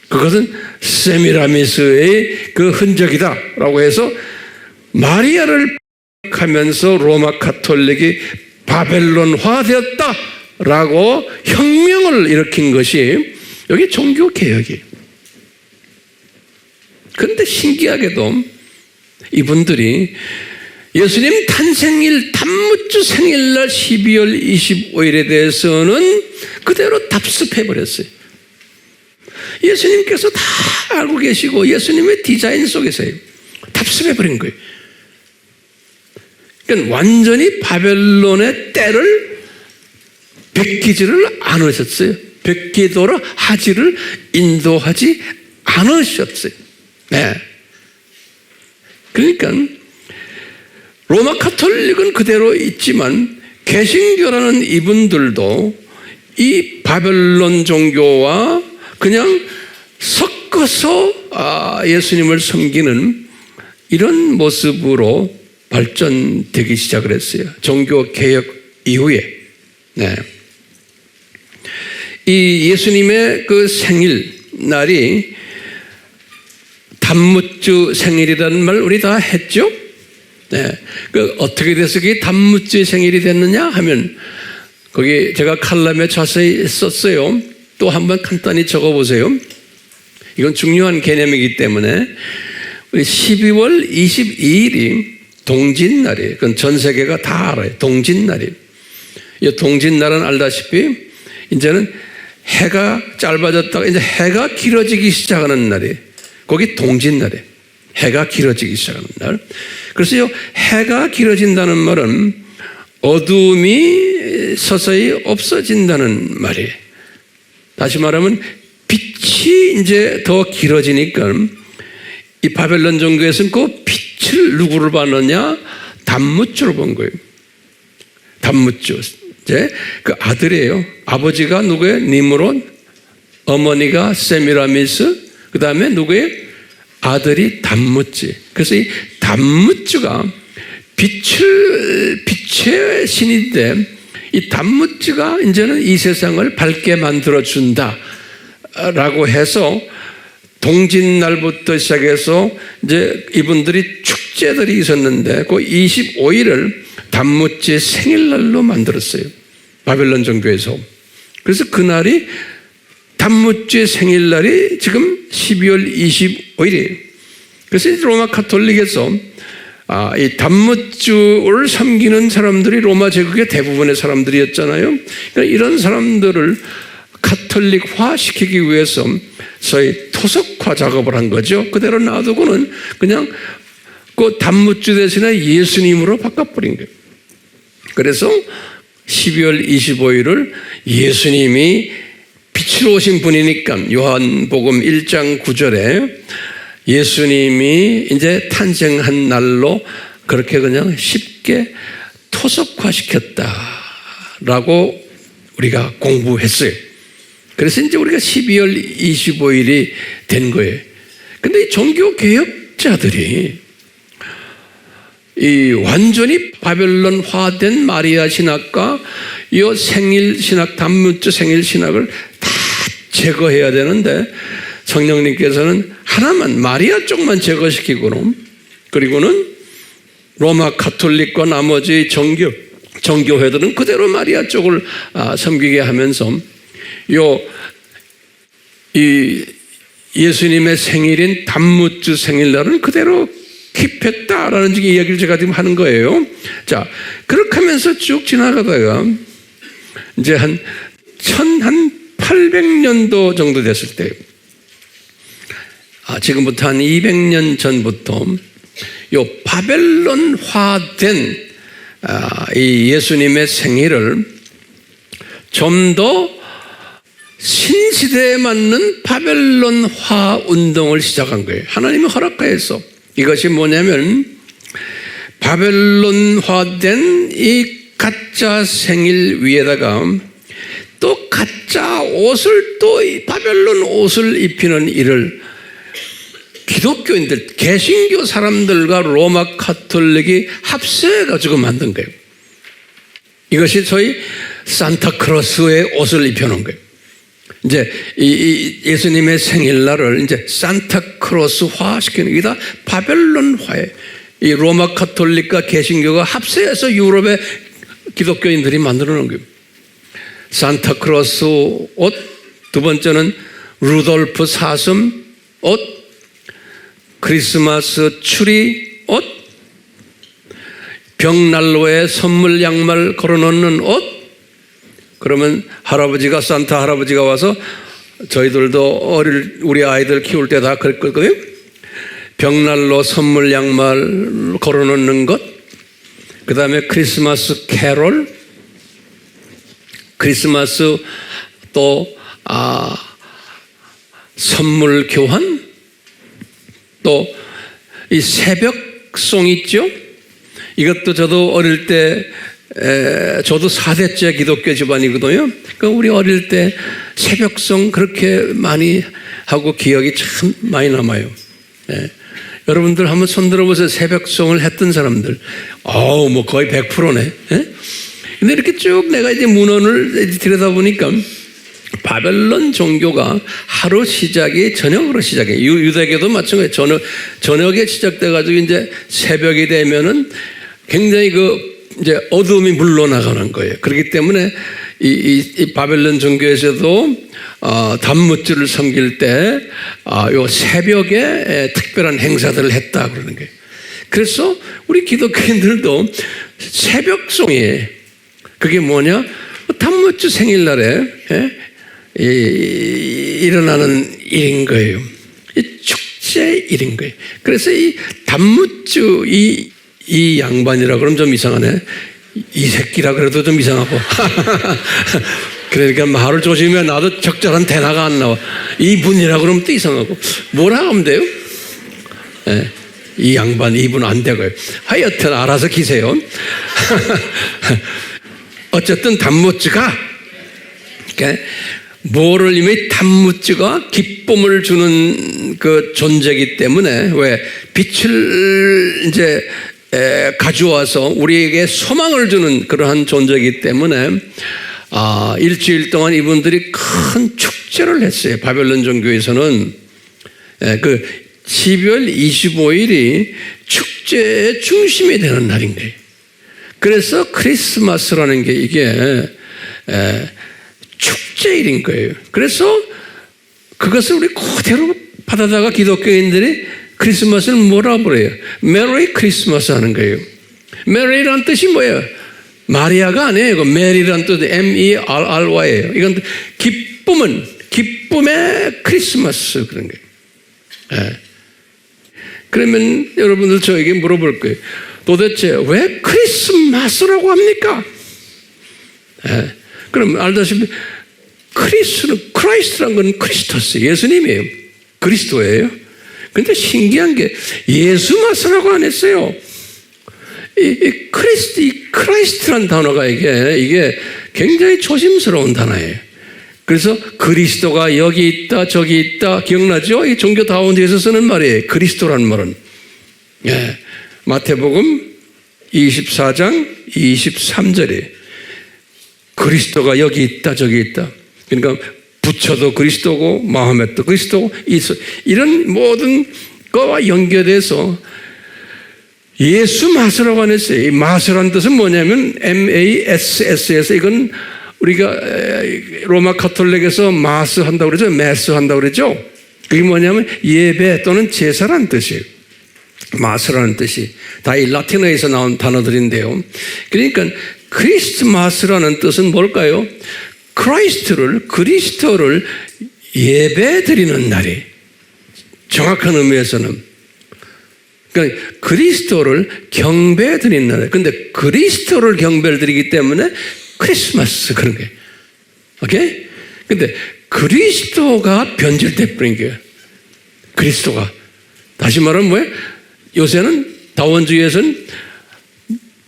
그것은 세미라미스의 그 흔적이다라고 해서 마리아를 배격하면서 로마 카톨릭이 바벨론화 되었다라고 혁명을 일으킨 것이 여기 종교 개혁이에요. 그런데 신기하게도 이분들이 예수님 탄생일 단무주 생일날 12월 25일에 대해서는 그대로 답습해버렸어요. 예수님께서 다 알고 계시고 예수님의 디자인 속에서요. 답습해버린 거예요. 그러니까 완전히 바벨론의 때를 베끼지를 않으셨어요. 베끼도록 하지를 인도하지 않으셨어요. 네. 그러니까 로마 카톨릭은 그대로 있지만 개신교라는 이분들도 이 바벨론 종교와 그냥 섞어서 예수님을 섬기는 이런 모습으로 발전되기 시작을 했어요. 종교 개혁 이후에. 네. 이 예수님의 그 생일날이 단무주 생일이라는 말 우리 다 했죠? 네. 그 어떻게 돼서 그게 단무주 생일이 됐느냐 하면 거기 제가 칼럼에 자세히 썼어요. 또 한번 간단히 적어보세요. 이건 중요한 개념이기 때문에 12월 22일이 동짓날이에요. 그건 전 세계가 다 알아요. 동짓날이에요. 이 동짓날은 알다시피 이제는 해가 짧아졌다가 이제 해가 길어지기 시작하는 날이에요. 거기 동짓날이에요. 해가 길어지기 시작하는 날. 그래서 이 해가 길어진다는 말은 어둠이 서서히 없어진다는 말이에요. 다시 말하면 빛이 이제 더 길어지니까 이 바벨론 종교에서는 그 빛을 누구를 봤느냐? 단무주로 본 거예요. 단무주. 이제 그 아들이에요. 아버지가 누구예요? 니므롯, 어머니가 세미라미스, 그 다음에 누구예요? 아들이 단무주. 그래서 이 단무주가 빛의 신인데 이 단무주가 이제는 이 세상을 밝게 만들어준다 라고 해서 동짓날부터 시작해서 이제 이분들이 축제들이 있었는데 그 25일을 단무주의 생일날로 만들었어요. 바벨론 종교에서. 그래서 그날이 단무주의 생일날이 지금 12월 25일이에요. 그래서 로마 카톨릭에서 이 단무주를 섬기는 사람들이 로마 제국의 대부분의 사람들이었잖아요. 그러니까 이런 사람들을 카톨릭화 시키기 위해서 소위 토속화 작업을 한 거죠. 그대로 놔두고는 그냥 그 단무주 대신에 예수님으로 바꿔버린 거예요. 그래서 12월 25일을 예수님이 빛으로 오신 분이니까 요한복음 1장 9절에 예수님이 이제 탄생한 날로 그렇게 그냥 쉽게 토속화시켰다라고 우리가 공부했어요. 그래서 이제 우리가 12월 25일이 된 거예요. 근데 이 종교 개혁자들이 이 완전히 바벨론화된 마리아 신학과 이 생일 신학, 단무주 생일 신학을 다 제거해야 되는데 성령님께서는 하나만 마리아 쪽만 제거시키고는 그리고는 로마 카톨릭과 나머지 정교회들은 그대로 마리아 쪽을 섬기게 하면서 이 예수님의 생일인 단무주 생일날은 그대로 킵했다라는 이야기를 제가 지금 하는 거예요. 자, 그렇게 하면서 쭉 지나가다가 이제 한 1800년도 정도 됐을 때 지금부터 한 200년 전부터 요 바벨론화된 이 예수님의 생일을 좀 더 신시대에 맞는 바벨론화 운동을 시작한 거예요. 하나님이 허락하여서. 이것이 뭐냐면 바벨론화된 이 가짜 생일 위에다가 또 가짜 옷을 또 이 바벨론 옷을 입히는 일을 기독교인들, 개신교 사람들과 로마 카톨릭이 합세해가지고 만든 거예요. 이것이 소위 산타크로스의 옷을 입혀놓은 거예요. 이제 이 예수님의 생일날을 이제 산타크로스화 시키는 게 다 바벨론화에 이 로마 카톨릭과 개신교가 합세해서 유럽의 기독교인들이 만들어 놓은 거예요. 산타크로스 옷, 두 번째는 루돌프 사슴 옷, 크리스마스 추리 옷, 벽난로에 선물 양말 걸어놓는 옷. 그러면 산타 할아버지가 와서 저희들도 우리 아이들 키울 때 다 그랬거든요. 벽난로 선물 양말 걸어놓는 것, 그 다음에 크리스마스 캐롤, 크리스마스 또 선물 교환, 또 이 새벽송 있죠. 이것도 저도 어릴 때 저도 4대째 기독교 집안이거든요. 그러니까 우리 어릴 때 새벽송 그렇게 많이 하고 기억이 참 많이 남아요. 여러분들 한번 손 들어보세요. 새벽송을 했던 사람들. 뭐 거의 100%네. 근데 이렇게 쭉 내가 이제 문헌을 들여다보니까 바벨론 종교가 하루 시작이 저녁으로 시작해. 유대교도 마찬가지예요. 저녁에 시작돼가지고 이제 새벽이 되면은 굉장히 이제 어둠이 물러나가는 거예요. 그렇기 때문에 이 바벨론 종교에서도 단무주를 섬길 때 요 새벽에 특별한 행사들을 했다 그러는 거예요. 그래서 우리 기독교인들도 새벽송이에요. 그게 뭐냐? 단무주 생일날에 일어나는 일인 거예요. 축제 일인 거예요. 그래서 이 단무주 이 양반이라 그러면 좀 이상하네. 이 새끼라 그래도 좀 이상하고. 그러니까 말을 조심해. 나도 적절한 대화가 안 나와. 이분이라 그러면 또 이상하고. 뭐라 하면 돼요? 이 양반, 이분 안 되고요. 하여튼 알아서 기세요. 어쨌든 단무주가 뭐를 이미 단무주가 기쁨을 주는 그 존재이기 때문에 왜 빛을 이제 가져와서 우리에게 소망을 주는 그러한 존재이기 때문에 일주일 동안 이분들이 큰 축제를 했어요. 바벨론 종교에서는 그 12월 25일이 축제의 중심이 되는 날인 거예요. 그래서 크리스마스라는 게 이게 축제일인 거예요. 그래서 그것을 우리 그대로 받아다가 기독교인들이 크리스마스를 뭐라고 그래요? 메리 크리스마스 하는 거예요. 메리란 뜻이 뭐예요? 마리아가 아니에요. 이거 메리란 뜻이 MERRY예요. 이건 기쁨의 크리스마스 그런 거예요. 그러면 여러분들 저에게 물어볼 거예요. 도대체 왜 크리스마스라고 합니까? 그럼 알다시피 크라이스트란 건 크리스토스, 예수님이에요. 그리스도예요. 근데 신기한 게 예수마스라고 안 했어요. 이 크라이스트란 단어가 이게 굉장히 조심스러운 단어예요. 그래서 그리스도가 여기 있다 저기 있다 기억나죠? 이 종교 다원지에서 쓰는 말이에요. 그리스도라는 말은. 마태복음 24장 23절에 그리스도가 여기 있다 저기 있다. 그러니까 부처도 그리스도고 마호멧도 그리스도고 이런 모든 거와 연결해서 예수 마스라고 안 했어요. 이 마스라는 뜻은 뭐냐면 MASS에서 이건 우리가 로마 카톨릭에서 마스 한다고 그러죠. 메스 한다고 그러죠. 그게 뭐냐면 예배 또는 제사라는 뜻이에요. 마스라는 뜻이 다 이 라틴어에서 나온 단어들인데요. 그러니까 크리스마스라는 뜻은 뭘까요? 그리스도를 예배 드리는 날이 정확한 의미에서는 그러니까 그리스도를 경배 드리는 날. 근데 그리스도를 경배를 드리기 때문에 크리스마스 그런 거예요. 오케이? 근데 그리스도가 변질돼 버린 거예요. 그리스도가. 다시 말하면 뭐예요? 요새는 다원주의에서는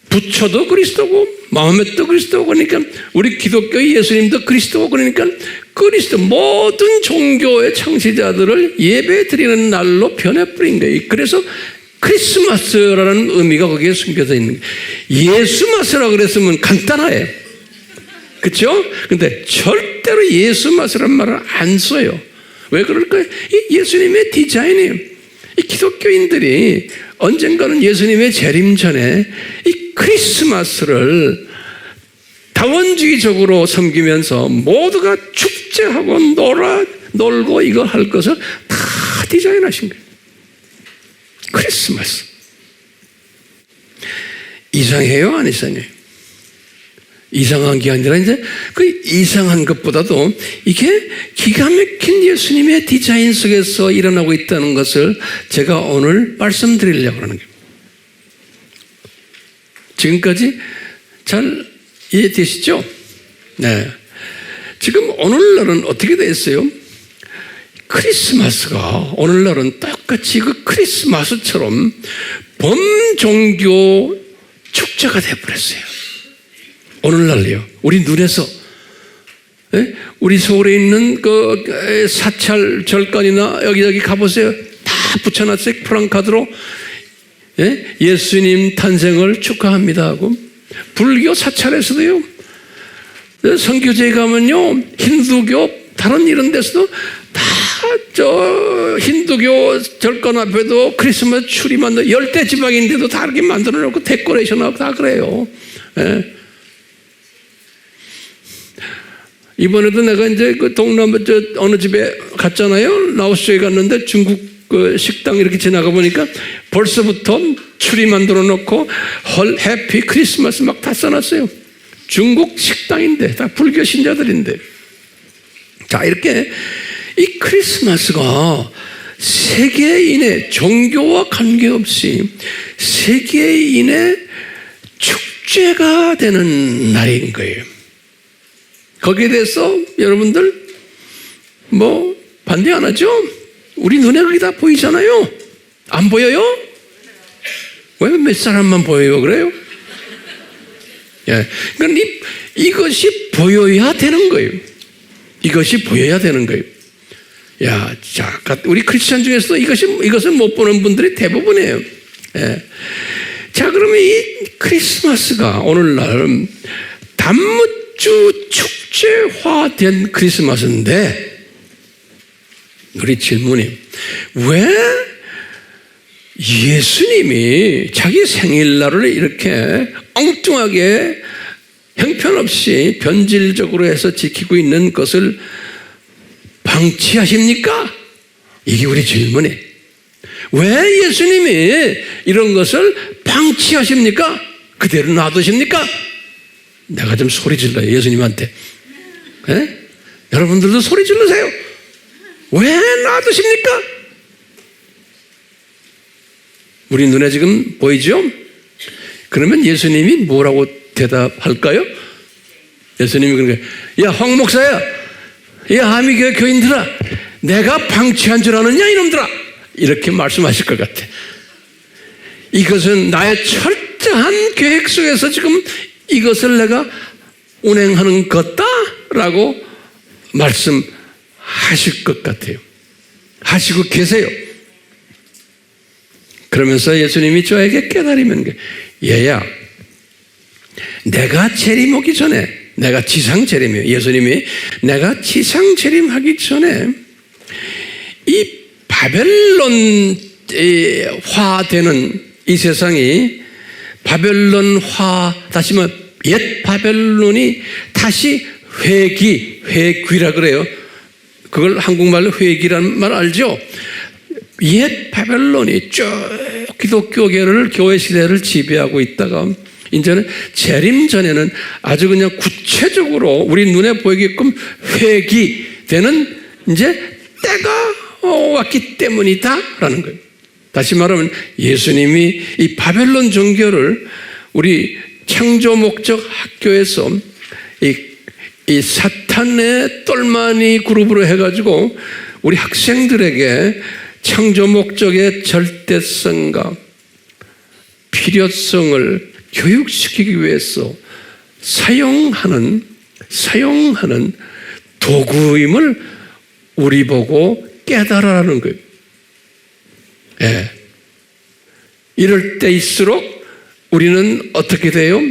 부처도 그리스도고 마호멧도 그리스도고 그러니까 우리 기독교 예수님도 그리스도고 그러니까 그리스도 모든 종교의 창시자들을 예배 드리는 날로 변해버린 거예요. 그래서 크리스마스라는 의미가 거기에 숨겨져 있는 거예요. 예수마스라고 그랬으면 간단해요. 그렇죠? 근데 절대로 예수마스라는 말을 안 써요. 왜 그럴까요? 이 예수님의 디자인이에요. 이 기독교인들이 언젠가는 예수님의 재림 전에 이 크리스마스를 다원주의적으로 섬기면서 모두가 축제하고 놀고 이거 할 것을 다 디자인하신 거예요. 크리스마스. 이상해요? 안 이상해요? 이상한 게 아니라 이제 그 이상한 것보다도 이게 기가 막힌 예수님의 디자인 속에서 일어나고 있다는 것을 제가 오늘 말씀드리려고 하는 거예요. 지금까지 잘 이해되시죠? 네. 지금 오늘날은 어떻게 됐어요? 크리스마스가 오늘날은 똑같이 그 크리스마스처럼 범종교 축제가 되어버렸어요. 오늘날요. 우리 눈에서 우리 서울에 있는 그 사찰 절간이나 여기저기 가보세요. 다 붙여놨어요. 프랑카드로 예수님 탄생을 축하합니다 하고. 불교 사찰에서도요. 선교제에 가면요. 힌두교 다른 이런 데서도 다 힌두교 절간 앞에도 크리스마스 추리 만들어 열대 지방인데도 다 이렇게 만들어 놓고 데코레이션하고 다 그래요. 이번에도 내가 이제 그 동남아 어느 집에 갔잖아요. 라오스에 갔는데 중국 그 식당 이렇게 지나가 보니까 벌써부터 추리 만들어 놓고 헐 해피 크리스마스 막 다 써놨어요. 중국 식당인데 다 불교 신자들인데. 자, 이렇게 이 크리스마스가 세계인의 종교와 관계없이 세계인의 축제가 되는 날인 거예요. 거기에 대해서 여러분들 뭐 반대 안 하죠? 우리 눈에 그게 다 보이잖아요. 안 보여요? 왜 몇 사람만 보여요 그래요? 그러니까 이것이 보여야 되는 거예요. 이것이 보여야 되는 거예요. 자, 우리 크리스찬 중에서도 이것을 못 보는 분들이 대부분이에요. 자, 그러면 이 크리스마스가 오늘날 단무주 축제화된 크리스마스인데, 우리 질문이 왜 예수님이 자기 생일날을 이렇게 엉뚱하게 형편없이 변질적으로 해서 지키고 있는 것을 방치하십니까? 이게 우리 질문이에요. 왜 예수님이 이런 것을 방치하십니까? 그대로 놔두십니까? 내가 좀 소리 질러요, 예수님한테. 여러분들도 소리 질러세요. 왜 놔두십니까? 우리 눈에 지금 보이죠? 그러면 예수님이 뭐라고 대답할까요? 예수님이 그러니까, 야, 황 목사야, 야, 하미교회 교인들아, 내가 방치한 줄 아느냐 이놈들아, 이렇게 말씀하실 것 같아. 이것은 나의 철저한 계획 속에서 지금 이것을 내가 운행하는 것다라고 말씀하실 것 같아요. 하시고 계세요. 그러면서 예수님이 저에게 깨달으면, 얘야, 내가 재림하기 전에, 내가 지상 재림이에요. 예수님이 내가 지상 재림하기 전에 이 바벨론화되는 이 세상이 바벨론화, 다시 말해 옛 바벨론이 다시 회귀라 그래요. 그걸 한국말로 회귀라는 말 알죠? 옛 바벨론이 쭉 기독교계를 교회 시대를 지배하고 있다가 이제는 재림 전에는 아주 그냥 구체적으로 우리 눈에 보이게끔 회귀되는 이제 때가 왔기 때문이다라는 거예요. 다시 말하면 예수님이 이 바벨론 종교를 우리 창조 목적 학교에서 이 사탄의 똘마니 그룹으로 해가지고 우리 학생들에게 창조 목적의 절대성과 필요성을 교육시키기 위해서 사용하는 도구임을 우리 보고 깨달으라는 거예요. 이럴 때일수록 우리는 어떻게 돼요?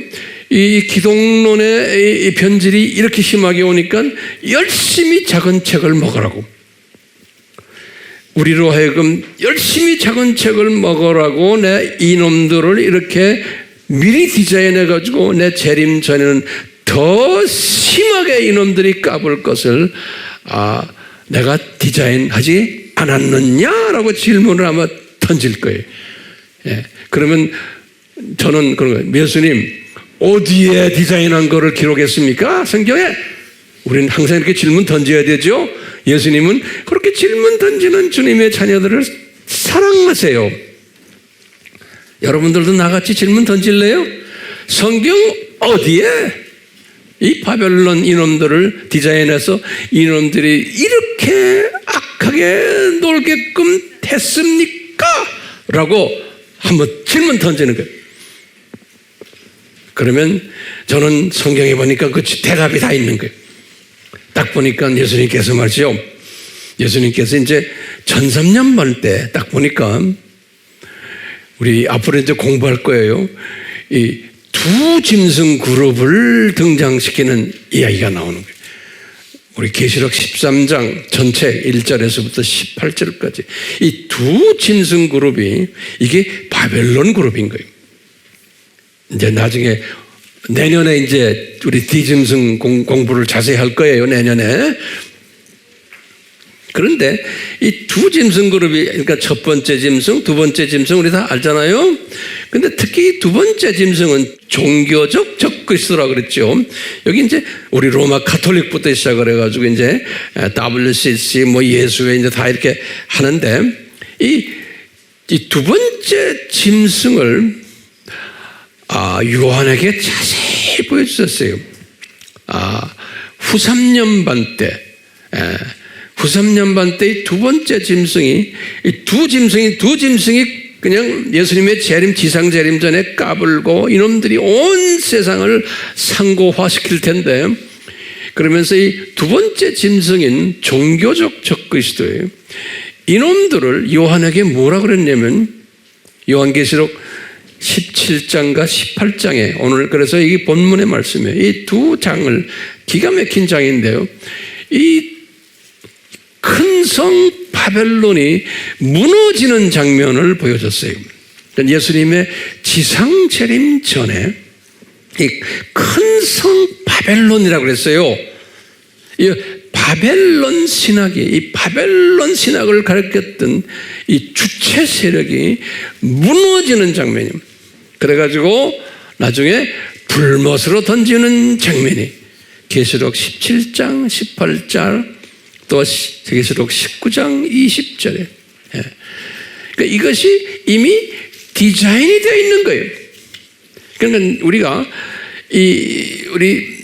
이 기독론의 이 변질이 이렇게 심하게 오니까 열심히 작은 책을 먹으라고, 우리로 하여금 열심히 작은 책을 먹으라고 내 이놈들을 이렇게 미리 디자인해가지고 내 재림 전에는 더 심하게 이놈들이 까불 것을 내가 디자인하지 않았느냐라고 질문을 아마 던질 거예요. 그러면 저는 그런 거예요. 예수님 어디에 디자인한 거를 기록했습니까? 성경에? 우리는 항상 이렇게 질문 던져야 되죠. 예수님은 그렇게 질문 던지는 주님의 자녀들을 사랑하세요. 여러분들도 나같이 질문 던질래요? 성경 어디에 이 바벨론 이놈들을 디자인해서 이놈들이 이렇게 악하게 놀게끔 했습니까? 라고 한번 질문 던지는 거예요. 그러면 저는 성경에 보니까 그 대답이 다 있는 거예요. 딱 보니까 예수님께서 말이죠. 예수님께서 이제 1300년 때 딱 보니까 우리 앞으로 이제 공부할 거예요. 이 두 짐승 그룹을 등장시키는 이야기가 나오는 거예요. 우리 계시록 13장 전체 1절에서부터 18절까지 이 두 짐승 그룹이 이게 바벨론 그룹인 거예요. 이제 나중에 내년에 이제 우리 뒤짐승 공부를 자세히 할 거예요. 내년에. 그런데 이 두 짐승 그룹이, 그러니까 첫 번째 짐승, 두 번째 짐승 우리 다 알잖아요. 근데 특히 두 번째 짐승은 종교적 적그리스도라고 그랬죠. 여기 이제 우리 로마 가톨릭부터 시작을 해가지고 이제 WCC 뭐 예수회 이제 다 이렇게 하는데 이 두 번째 짐승을 요한에게 자세히 보여주셨어요. 후삼년반 때, 후삼년반 때 이 두 번째 짐승이, 이 두 짐승이 그냥 예수님의 재림, 지상 재림 전에 까불고 이놈들이 온 세상을 상고화시킬 텐데, 그러면서 이 두 번째 짐승인 종교적 적그리스도예요. 이놈들을 요한에게 뭐라 그랬냐면, 요한계시록 17장과 18장에 오늘 그래서 이게 본문의 말씀이에요. 이 두 장을, 기가 막힌 장인데요. 이 큰 성 바벨론이 무너지는 장면을 보여줬어요. 예수님의 지상 재림 전에 이 큰 성 바벨론이라고 그랬어요. 이 바벨론 신학이, 이 바벨론 신학을 가르쳤던 이 주체 세력이 무너지는 장면입니다. 그래가지고 나중에 불못으로 던지는 장면이 계시록 17장, 18장, 또 계시록 19장 20절에. 그러니까 이것이 이미 디자인이 되어 있는 거예요. 그러니까 우리가 우리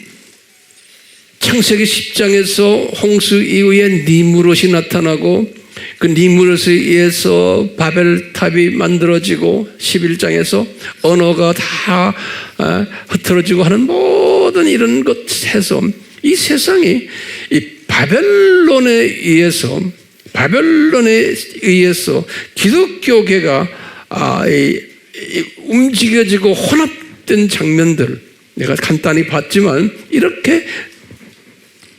창세기 10장에서 홍수 이후에 니무롯이 나타나고 그 니무롯에 의해서 바벨탑이 만들어지고 11장에서 언어가 다 흐트러지고 하는 모든 이런 것에서 이 세상이 이 바벨론에 의해서 기독교계가 움직여지고 혼합된 장면들 내가 간단히 봤지만 이렇게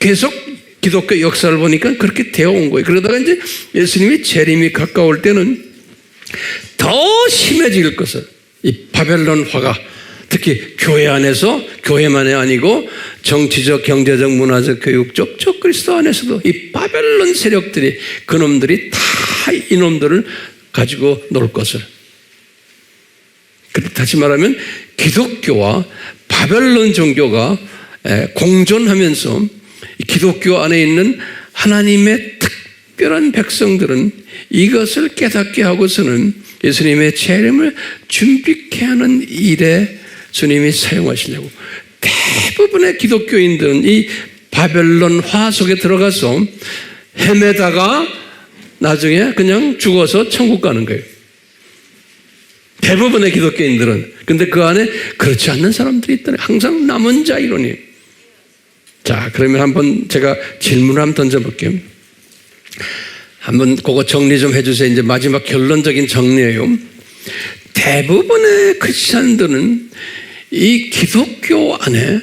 계속 기독교 역사를 보니까 그렇게 되어 온 거예요. 그러다가 이제 예수님이 재림이 가까울 때는 더 심해질 것을 이 바벨론화가 특히 교회 안에서 교회만이 아니고 정치적, 경제적, 문화적, 교육적, 적그리스도 안에서도 이 바벨론 세력들이 그놈들이 다 이놈들을 가지고 놀 것을. 다시 말하면 기독교와 바벨론 종교가 공존하면서 기독교 안에 있는 하나님의 특별한 백성들은 이것을 깨닫게 하고서는 예수님의 재림을 준비케 하는 일에 주님이 사용하시려고 대부분의 기독교인들은 이 바벨론화 속에 들어가서 헤매다가 나중에 그냥 죽어서 천국 가는 거예요. 대부분의 기독교인들은. 근데 그 안에 그렇지 않는 사람들이 있다네. 항상 남은 자 이론이에요. 자, 그러면 한번 제가 질문을 한번 던져볼게요. 한번 그거 정리 좀 해주세요. 이제 마지막 결론적인 정리예요. 대부분의 크리스찬들은 이 기독교 안에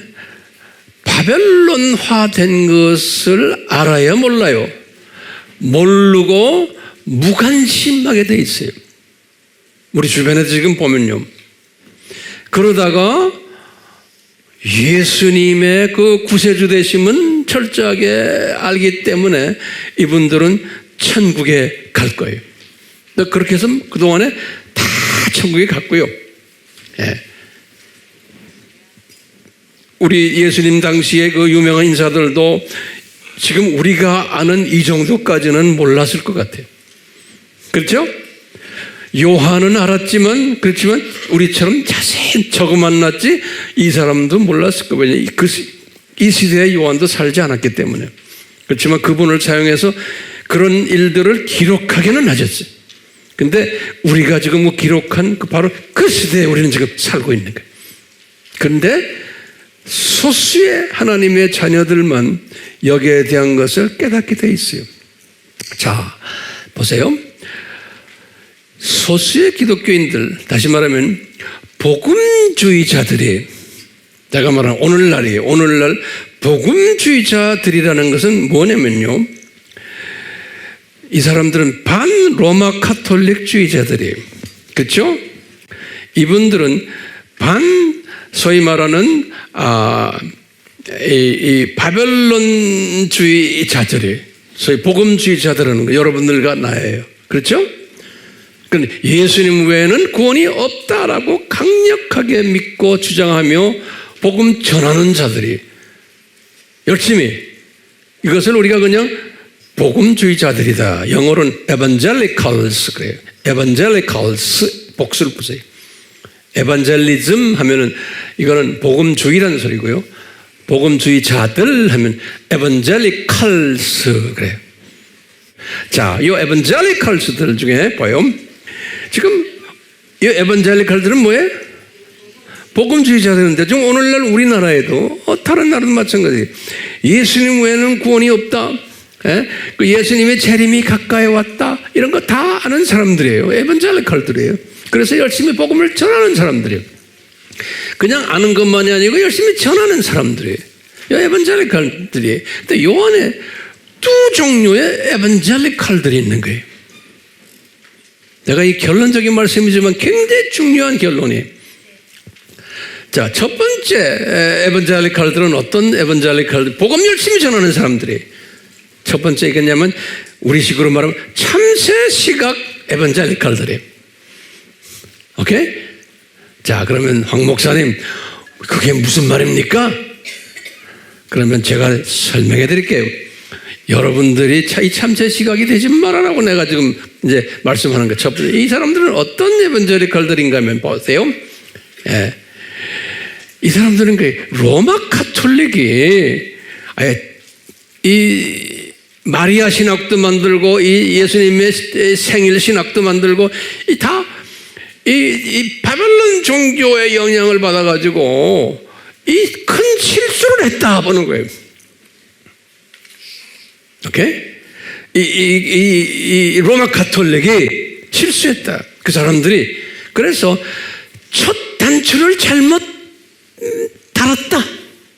바벨론화된 것을 알아요, 몰라요? 모르고 무관심하게 돼 있어요. 우리 주변에서 지금 보면요. 그러다가 예수님의 그 구세주 되심은 철저하게 알기 때문에 이분들은 천국에 갈 거예요. 그렇게 해서 그동안에 다 천국에 갔고요. 예. 우리 예수님 당시에 그 유명한 인사들도 지금 우리가 아는 이 정도까지는 몰랐을 것 같아요. 그렇죠? 요한은 알았지만, 그렇지만 우리처럼 자세히 저거 만났지 이 사람도 몰랐을 거예요. 이 시대의 요한도 살지 않았기 때문에. 그렇지만 그분을 사용해서 그런 일들을 기록하기는 하셨어요. 근데 우리가 지금 기록한 바로 그 시대에 우리는 지금 살고 있는 거예요. 그런데 소수의 하나님의 자녀들만 여기에 대한 것을 깨닫게 돼 있어요. 자, 보세요. 소수의 기독교인들, 다시 말하면 복음주의자들이, 제가 말하는 오늘날이에요. 오늘날 복음주의자들이라는 것은 뭐냐면요, 이 사람들은 반로마 카톨릭주의자들이에요. 그렇죠? 이분들은 소위 말하는 이 바벨론주의자들이, 소위 복음주의자들은 거, 여러분들과 나예요. 그렇죠? 그런데 예수님 외에는 구원이 없다라고 강력하게 믿고 주장하며 복음 전하는 자들이 열심히, 이것을 우리가 그냥 복음주의자들이다. 영어로는 evangelicals 그래요. evangelicals 복수를 보세요. evangelism 하면은 이거는 복음주의라는 소리고요. 복음주의자들 하면 evangelicals 그래요. 자, 이 evangelicals들 중에 봐요. 지금 이 evangelical들은 뭐예요? 복음주의자들인데 지금 오늘날 우리나라에도 다른 나라도 마찬가지. 예수님 외에는 구원이 없다. 그 예수님의 재림이 가까이 왔다. 이런 거 다 아는 사람들이에요. 에반젤리칼들이에요. 그래서 열심히 복음을 전하는 사람들이에요. 그냥 아는 것만이 아니고 열심히 전하는 사람들이에요. 에반젤리칼들이에요. 근데 요 안에 두 종류의 에반젤리칼들이 있는 거예요. 내가 이 결론적인 말씀이지만 굉장히 중요한 결론이에요. 자, 첫 번째 에반젤리칼들은 어떤 에반젤리칼들? 복음 열심히 전하는 사람들이에요. 첫 번째 이겠냐면 우리식으로 말하면 참새시각 에반젤리칼들이에요. 오케이? 자, 그러면 황 목사님, 그게 무슨 말입니까? 그러면 제가 설명해 드릴게요. 여러분들이 이 참새시각이 되지 말아라고 내가 지금 이제 말씀하는 거. 첫 번째, 이 사람들은 어떤 에반젤리칼들인가 하면 보세요. 예. 이 사람들은 그 로마 카톨릭이 이 마리아 신학도 만들고 이 예수님의 생일 신학도 만들고 이 바벨론 종교의 영향을 받아가지고 이 큰 실수를 했다 보는 거예요. 오케이? 이 로마 카톨릭이 실수했다. 그 사람들이. 그래서 첫 단추를 잘못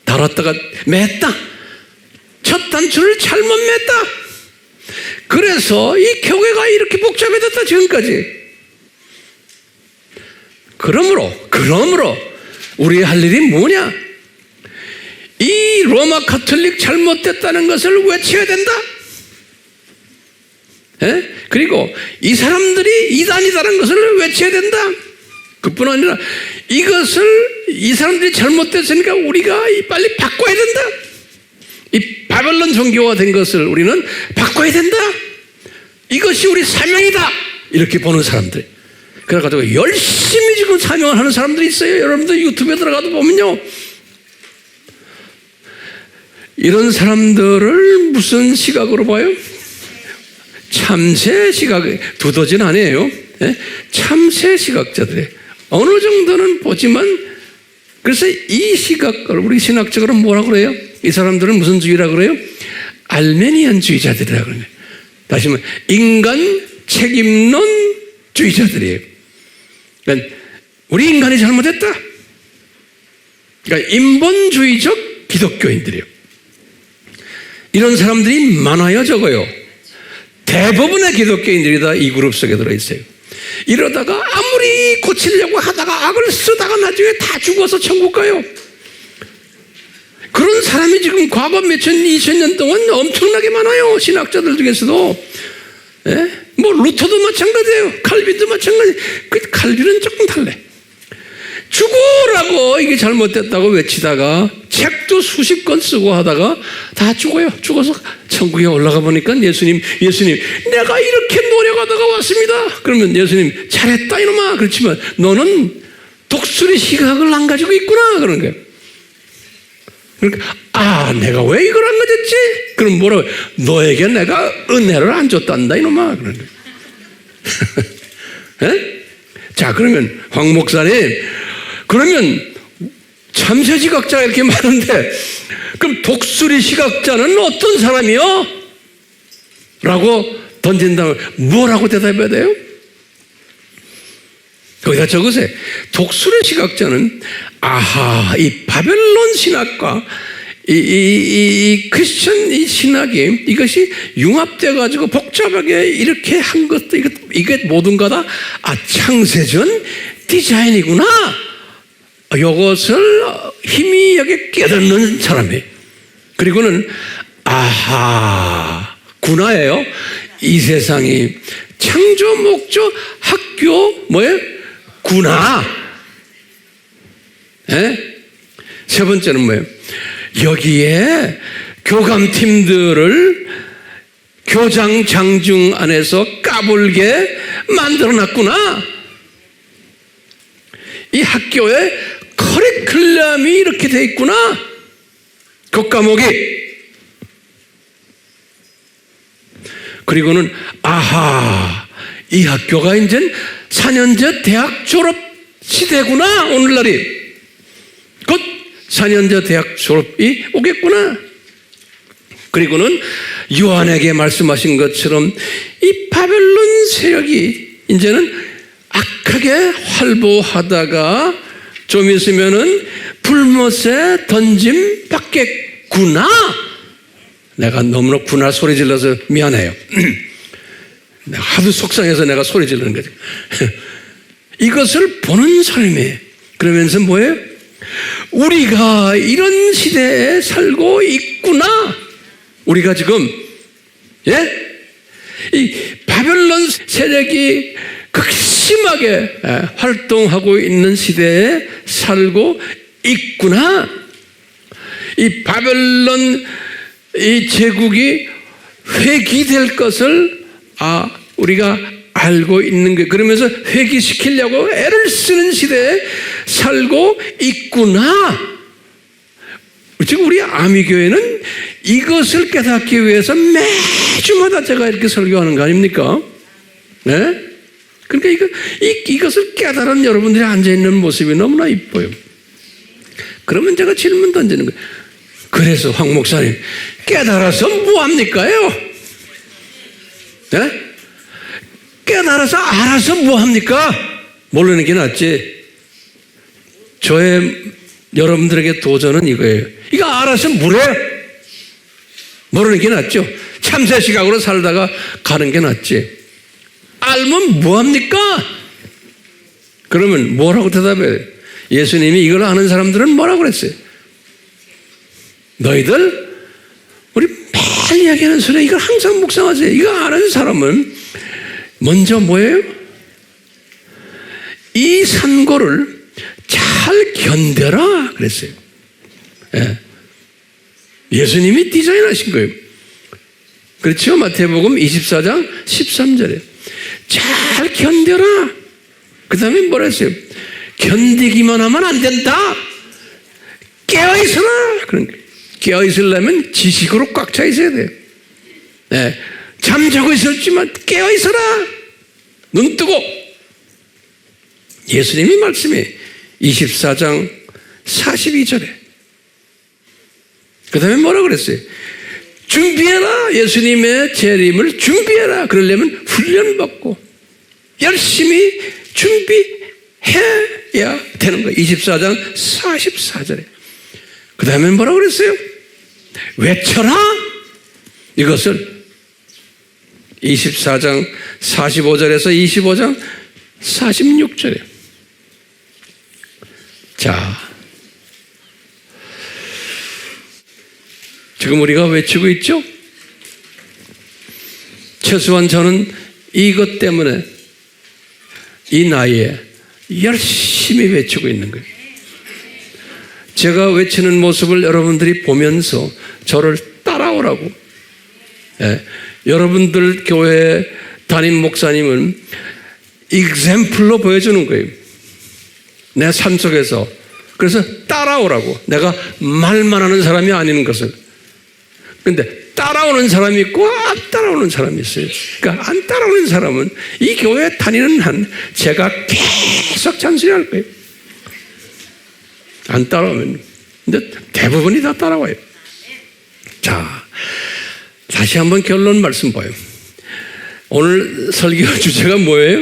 달았다가 맸다. 첫 단추를 잘못 맸다. 그래서 이 교회가 이렇게 복잡해졌다 지금까지. 그러므로 우리가 할 일이 뭐냐? 이 로마 카톨릭 잘못됐다는 것을 외쳐야 된다. 그리고 이 사람들이 이단이다라는 것을 외쳐야 된다. 그뿐 아니라 이것을 이 사람들이 잘못됐으니까 우리가 빨리 바꿔야 된다. 이 바벨론 종교화 된 것을 우리는 바꿔야 된다. 이것이 우리 사명이다. 이렇게 보는 사람들. 그래가지고 열심히 지금 사명을 하는 사람들이 있어요. 여러분들 유튜브에 들어가도 보면요. 이런 사람들을 무슨 시각으로 봐요? 참새 시각, 두더진 아니에요. 참새 시각자들이 어느 정도는 보지만, 그래서 이 시각을 우리 신학적으로 뭐라고 그래요? 이 사람들은 무슨 주의라고 그래요? 알메니안주의자들이라고 그래요. 다시 말해 인간 책임론 주의자들이에요. 그러니까 우리 인간이 잘못했다. 그러니까 인본주의적 기독교인들이에요. 이런 사람들이 많아요, 적어요? 대부분의 기독교인들이 다 이 그룹 속에 들어있어요. 이러다가 아무리 고치려고 하다가 악을 쓰다가 나중에 다 죽어서 천국 가요. 그런 사람이 지금 과거 몇천, 2000년 동안 엄청나게 많아요. 신학자들 중에서도. 뭐 루터도 마찬가지예요. 칼빈도 마찬가지. 그 칼빈은 조금 달래. 죽으라고 이게 잘못됐다고 외치다가 책도 수십 권 쓰고 하다가 다 죽어요. 죽어서 천국에 올라가 보니까 예수님 내가 이렇게 노력하다가 왔습니다. 그러면 예수님 잘했다 이놈아. 그렇지만 너는 독수리 시각을 안 가지고 있구나 그런 거예요. 그러니까 내가 왜 이걸 안 가졌지? 그럼 뭐라고? 너에게 내가 은혜를 안 줬단다 이놈아 그런 거예요. 자, 그러면 황 목사님, 그러면 참새 시각자가 이렇게 많은데 그럼 독수리 시각자는 어떤 사람이요? 라고 던진다면 뭐라고 대답해야 돼요? 거기다 적으세요. 독수리 시각자는 아하, 이 바벨론 신학과 이 크리스천 이 신학이 이것이 융합돼 가지고 복잡하게 이렇게 한 것도 이게 모든 거다. 창세전 디자인이구나. 이것을 희미하게 깨닫는 사람이. 그리고는 아하, 구나예요. 이 세상이 창조 목적 학교 뭐예요? 구나. 세 번째는 뭐예요? 여기에 교감팀들을 교장 장중 안에서 까불게 만들어놨구나. 이 학교에 커리큘럼이 이렇게 돼 있구나. 그 과목이. 그리고는 아하, 이 학교가 이제 4년제 대학 졸업 시대구나. 오늘날이 곧 4년제 대학 졸업이 오겠구나. 그리고는 요한에게 말씀하신 것처럼 이 바벨론 세력이 이제는 악하게 활보하다가 좀 있으면은 불못에 던짐 받겠구나. 내가 너무나 구나 소리 질러서 미안해요. 내가 하도 속상해서 내가 소리 지르는 거죠. 이것을 보는 사람이에요. 그러면서 뭐예요? 우리가 이런 시대에 살고 있구나. 우리가 지금 이 바벨론 세력이 극심하게 활동하고 있는 시대에 살고 있구나. 이 바벨론 이 제국이 회귀될 것을 우리가 알고 있는 게, 그러면서 회귀시키려고 애를 쓰는 시대에 살고 있구나. 지금 우리 아미교회는 이것을 깨닫기 위해서 매주마다 제가 이렇게 설교하는 거 아닙니까? 네? 그러니까 이것을 깨달은 여러분들이 앉아있는 모습이 너무나 이뻐요. 그러면 제가 질문 던지는 거예요. 그래서 황 목사님, 깨달아서 뭐합니까요? 네? 깨달아서 알아서 뭐합니까? 모르는 게 낫지. 여러분들에게 도전은 이거예요. 이거 알아서 뭐래? 모르는 게 낫죠. 참새 시각으로 살다가 가는 게 낫지. 알면 뭐합니까? 그러면 뭐라고 대답해요? 예수님이 이걸 아는 사람들은 뭐라고 그랬어요? 너희들 우리 매일 이야기하는 소리 이걸 항상 묵상하세요. 이거 아는 사람은 먼저 뭐예요? 이 산고를 잘 견뎌라 그랬어요. 예수님이 디자인하신 거예요. 그렇죠? 마태복음 24장 13절에 잘 견뎌라. 그 다음에 뭐라 했어요? 견디기만 하면 안 된다. 깨어있어라. 그런 거예요. 깨어있으려면 지식으로 꽉 차 있어야 돼요. 잠자고 있었지만 깨어있어라. 눈 뜨고. 예수님이 말씀해 24장 42절에 그 다음에 뭐라고 그랬어요? 준비해라. 예수님의 재림을 준비해라. 그러려면 훈련받고 열심히 준비해야 되는 거예요. 24장 44절에 그 다음에 뭐라고 그랬어요? 외쳐라. 이것을 24장 45절에서 25장 46절에 자, 지금 우리가 외치고 있죠? 최소한 저는 이것 때문에 이 나이에 열심히 외치고 있는 거예요. 제가 외치는 모습을 여러분들이 보면서 저를 따라오라고. 여러분들 교회 담임 목사님은 example로 보여주는 거예요. 내 삶 속에서. 그래서 따라오라고. 내가 말만 하는 사람이 아닌 것을. 근데 따라오는 사람이 있고 안 따라오는 사람이 있어요. 그러니까 안 따라오는 사람은 이 교회에 다니는 한 제가 계속 잔소리할 거예요. 안 따라오면. 근데 대부분이 다 따라와요. 자, 다시 한번 결론 말씀 봐요. 오늘 설교 주제가 뭐예요?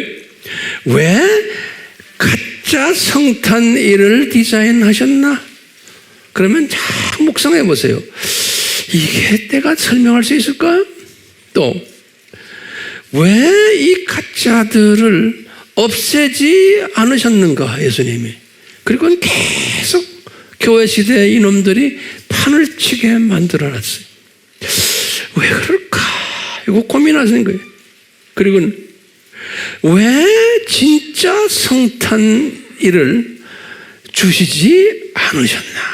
왜 가짜 성탄 일을 디자인하셨나? 그러면 잘 묵상해 보세요. 이게 내가 설명할 수 있을까? 또 왜 이 가짜들을 없애지 않으셨는가, 예수님이. 그리고 계속 교회 시대의 이놈들이 판을 치게 만들어놨어요. 왜 그럴까? 이거 고민하시는 거예요. 그리고 왜 진짜 성탄일을 주시지 않으셨나?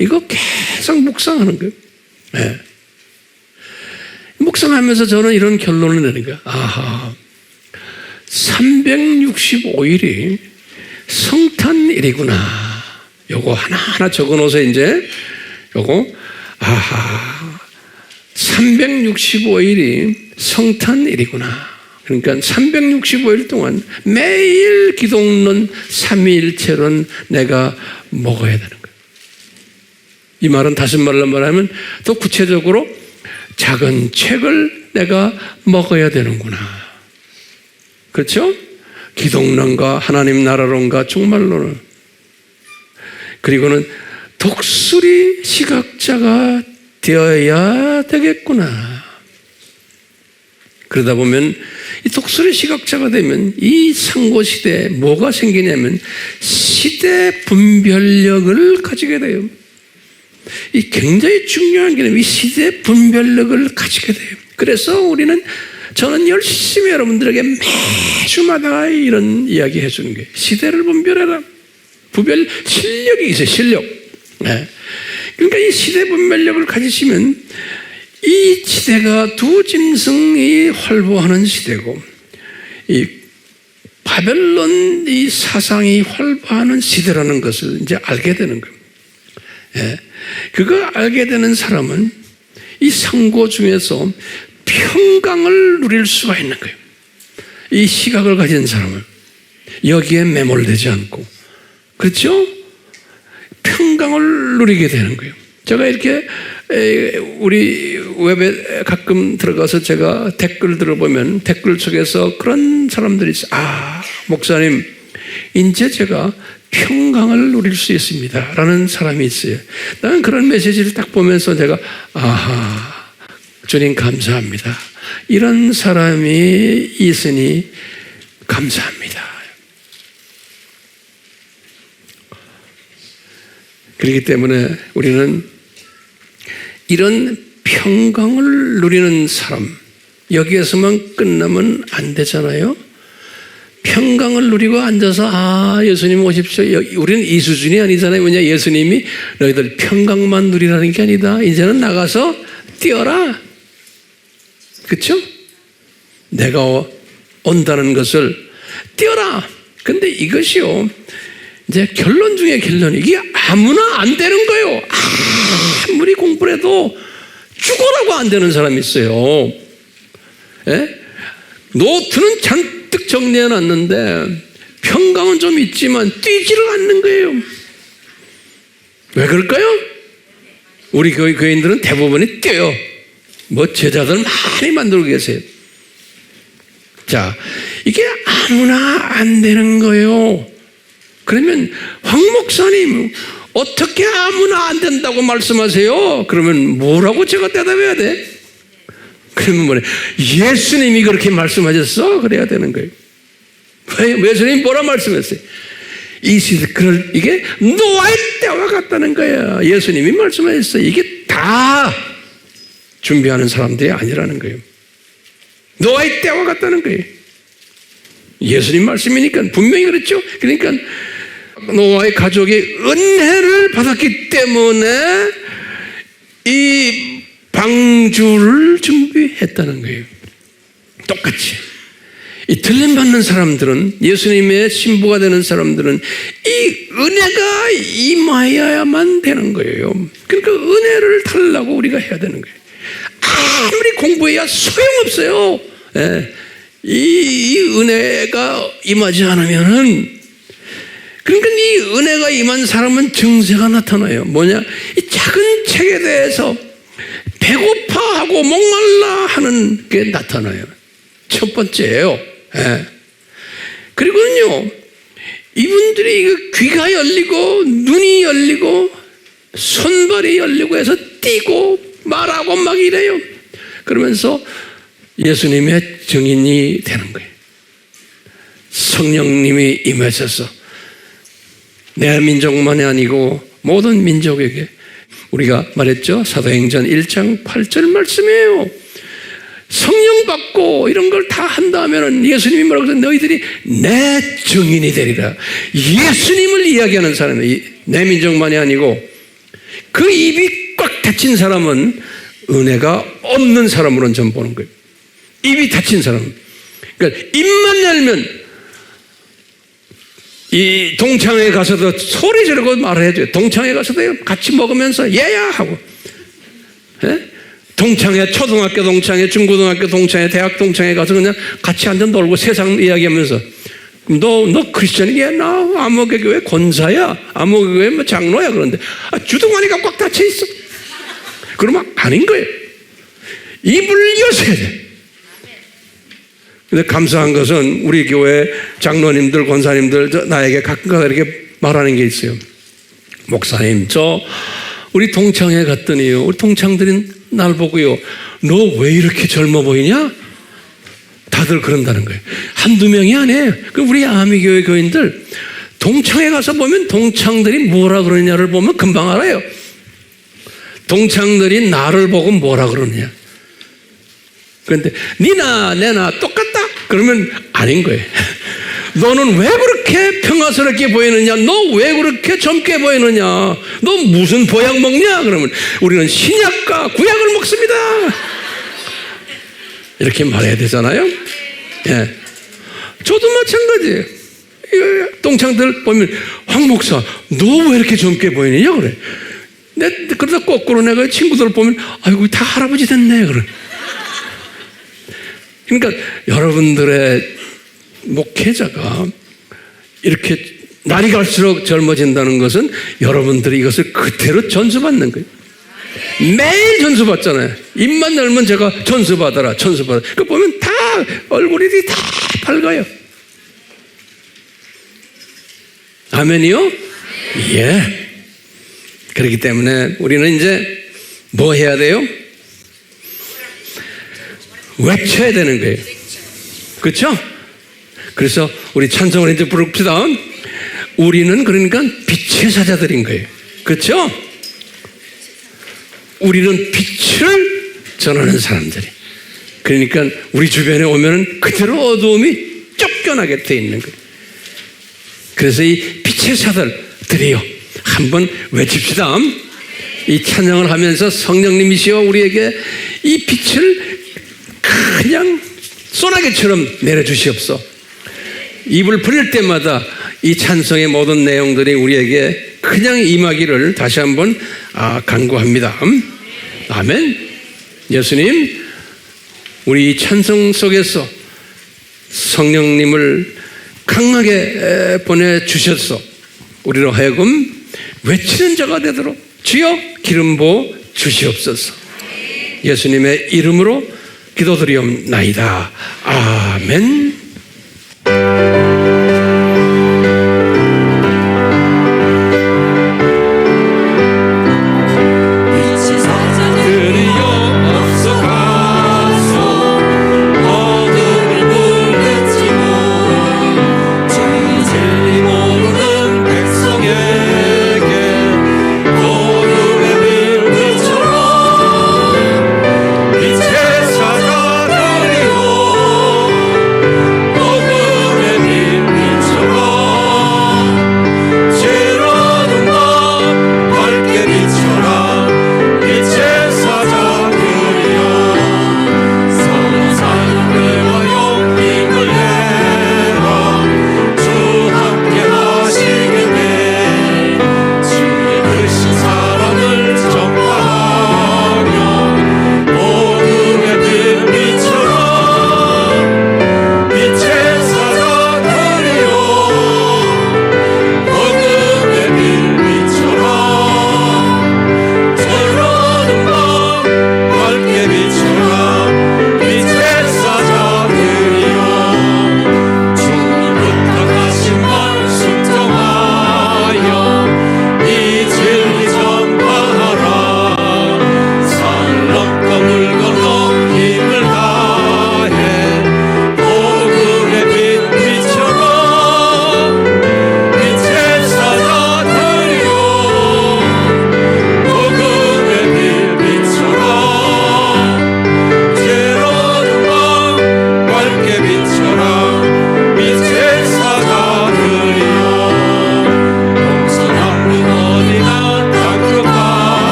이거 계속 묵상하는 거예요. 네. 묵상하면서 저는 이런 결론을 내는 거예요. 아하, 365일이 성탄일이구나. 요거 하나하나 적어놓으세요, 이제. 요거, 아하, 365일이 성탄일이구나. 그러니까 365일 동안 매일 기독론 삼위일체론 내가 먹어야 되는 거예요. 이 말은 다시 말하면 더 구체적으로 작은 책을 내가 먹어야 되는구나. 그렇죠? 기독론과 하나님 나라론과 종말론을. 그리고는 독수리 시각자가 되어야 되겠구나. 그러다 보면 이 독수리 시각자가 되면 이 상고시대에 뭐가 생기냐면 시대 분별력을 가지게 돼요. 이 굉장히 중요한 개념, 이 시대 분별력을 가지게 돼요. 그래서 저는 열심히 여러분들에게 매주마다 이런 이야기 해주는 거예요. 시대를 분별해라. 분별 실력이 있어요, 실력. 네. 그러니까 이 시대 분별력을 가지시면 이 시대가 두 짐승이 활보하는 시대고, 이 바벨론 이 사상이 활보하는 시대라는 것을 이제 알게 되는 거예요. 예. 그거 알게 되는 사람은 이 상고 중에서 평강을 누릴 수가 있는 거예요. 이 시각을 가진 사람은 여기에 매몰되지 않고, 그렇죠? 평강을 누리게 되는 거예요. 제가 이렇게 우리 웹에 가끔 들어가서 제가 댓글 들어보면 댓글 속에서 그런 사람들이 있어요. 아, 목사님, 이제 제가 평강을 누릴 수 있습니다 라는 사람이 있어요. 나는 그런 메시지를 딱 보면서 제가 아하, 주님 감사합니다. 이런 사람이 있으니 감사합니다. 그렇기 때문에 우리는 이런 평강을 누리는 사람, 여기에서만 끝나면 안 되잖아요. 평강을 누리고 앉아서 예수님 오십시오. 우리는 이 수준이 아니잖아요. 왜냐, 예수님이 너희들 평강만 누리라는 게 아니다. 이제는 나가서 뛰어라. 그렇죠? 내가 온다는 것을 뛰어라. 근데 이것이요, 이제 결론 중에 결론이 이게 아무나 안 되는 거예요. 아무리 공부를 해도 죽어라고 안 되는 사람이 있어요. 예? 노트는 잔뜩 정리해 놨는데 평강은 좀 있지만 뛰지를 않는 거예요. 왜 그럴까요? 우리 교인들은 대부분이 뛰어요. 뭐 제자들 많이 만들고 계세요. 자, 이게 아무나 안 되는 거예요. 그러면 황 목사님 어떻게 아무나 안 된다고 말씀하세요? 그러면 뭐라고 제가 대답해야 돼? 그러면 뭐래? 예수님이 그렇게 말씀하셨어? 그래야 되는 거예요. 왜 예수님이 뭐라 말씀했어요? 이게 노아의 때와 같다는 거야. 예수님이 말씀하셨어요. 이게 다 준비하는 사람들이 아니라는 거예요. 노아의 때와 같다는 거예요. 예수님 말씀이니까 분명히 그렇죠. 그러니까 노아의 가족이 은혜를 받았기 때문에 이 방주를 준비했다는 거예요. 똑같이. 이 틀림받는 사람들은, 예수님의 신부가 되는 사람들은 이 은혜가 임하여야만 되는 거예요. 그러니까 은혜를 달라고 우리가 해야 되는 거예요. 아무리 공부해야 소용없어요. 이 은혜가 임하지 않으면은 그러니까 이 은혜가 임한 사람은 증세가 나타나요. 뭐냐? 이 작은 책에 대해서 배고파하고 목말라 하는 게 나타나요. 첫 번째예요. 예. 그리고는요, 이분들이 귀가 열리고 눈이 열리고 손발이 열리고 해서 뛰고 말하고 막 이래요. 그러면서 예수님의 증인이 되는 거예요. 성령님이 임하셔서 내 민족만이 아니고 모든 민족에게, 우리가 말했죠. 사도행전 1장 8절 말씀이에요. 성령 받고 이런 걸 다 한다면 예수님이 뭐라고 해서 너희들이 내 증인이 되리라. 예수님을 이야기하는 사람이 내 민족만이 아니고, 그 입이 꽉 닫힌 사람은 은혜가 없는 사람으로는 전 보는 거예요. 입이 닫힌 사람. 그러니까 입만 열면, 이 동창회 가서도 소리 지르고 말을 해줘요. 동창회 가서도 같이 먹으면서 얘야 하고. 예? 동창회, 초등학교 동창회, 중고등학교 동창회, 대학 동창회 가서 그냥 같이 앉아 놀고 세상 이야기하면서, 너 크리스천이야? 나 아무개 교회 권사야, 아무개 교회 뭐 장로야. 그런데 주둥아리가 꽉 닫혀 있어. 그러면 아닌 거예요. 입을 여셔야 돼. 근데 감사한 것은 우리 교회 장로님들, 권사님들 나에게 가끔가다 이렇게 말하는 게 있어요. 목사님, 우리 동창회 갔더니요, 우리 동창들이 날 보고요, 너 왜 이렇게 젊어 보이냐? 다들 그런다는 거예요. 한두 명이 아니에요. 우리 아미교회 교인들 동창회 가서 보면 동창들이 뭐라 그러느냐를 보면 금방 알아요. 동창들이 나를 보고 뭐라 그러느냐. 그런데 니나 내나 똑같다? 그러면 아닌 거예요. 너는 왜 그렇게 평화스럽게 보이느냐? 너 왜 그렇게 젊게 보이느냐? 너 무슨 보약 먹냐? 그러면 우리는 신약과 구약을 먹습니다. 이렇게 말해야 되잖아요. 예. 저도 마찬가지예요. 동창들 보면 황 목사, 너 왜 이렇게 젊게 보이느냐? 그래. 그러다 거꾸로 내가 친구들 보면 아이고 다 할아버지 됐네. 그래. 그러니까 여러분들의 목회자가 이렇게 날이 갈수록 젊어진다는 것은 여러분들이 이것을 그대로 전수받는 거예요. 매일 전수받잖아요. 입만 열면 제가 전수받아라. 그 보면 다 얼굴이 다 밝아요. 아멘이요? 예. 그렇기 때문에 우리는 이제 뭐 해야 돼요? 외쳐야 되는 거예요. 그렇죠? 그래서 우리 찬송을 이제 부릅시다. 우리는 그러니까 빛의 사자들인 거예요. 그렇죠? 우리는 빛을 전하는 사람들이. 그러니까 우리 주변에 오면 그대로 어두움이 쫓겨나게 돼 있는 거예요. 그래서 이 빛의 사자들이요, 한번 외칩시다. 이 찬양을 하면서 성령님이시여 우리에게 이 빛을 그냥 소나기처럼 내려주시옵소서. 입을 벌릴 때마다 이 찬송의 모든 내용들이 우리에게 그냥 임하기를 다시 한번 간구합니다. 아멘. 예수님, 우리 이 찬송 속에서 성령님을 강하게 보내주셔서 우리로 하여금 외치는 자가 되도록 주여 기름 부어 주시옵소서. 예수님의 이름으로 기도드리옵나이다. 아멘.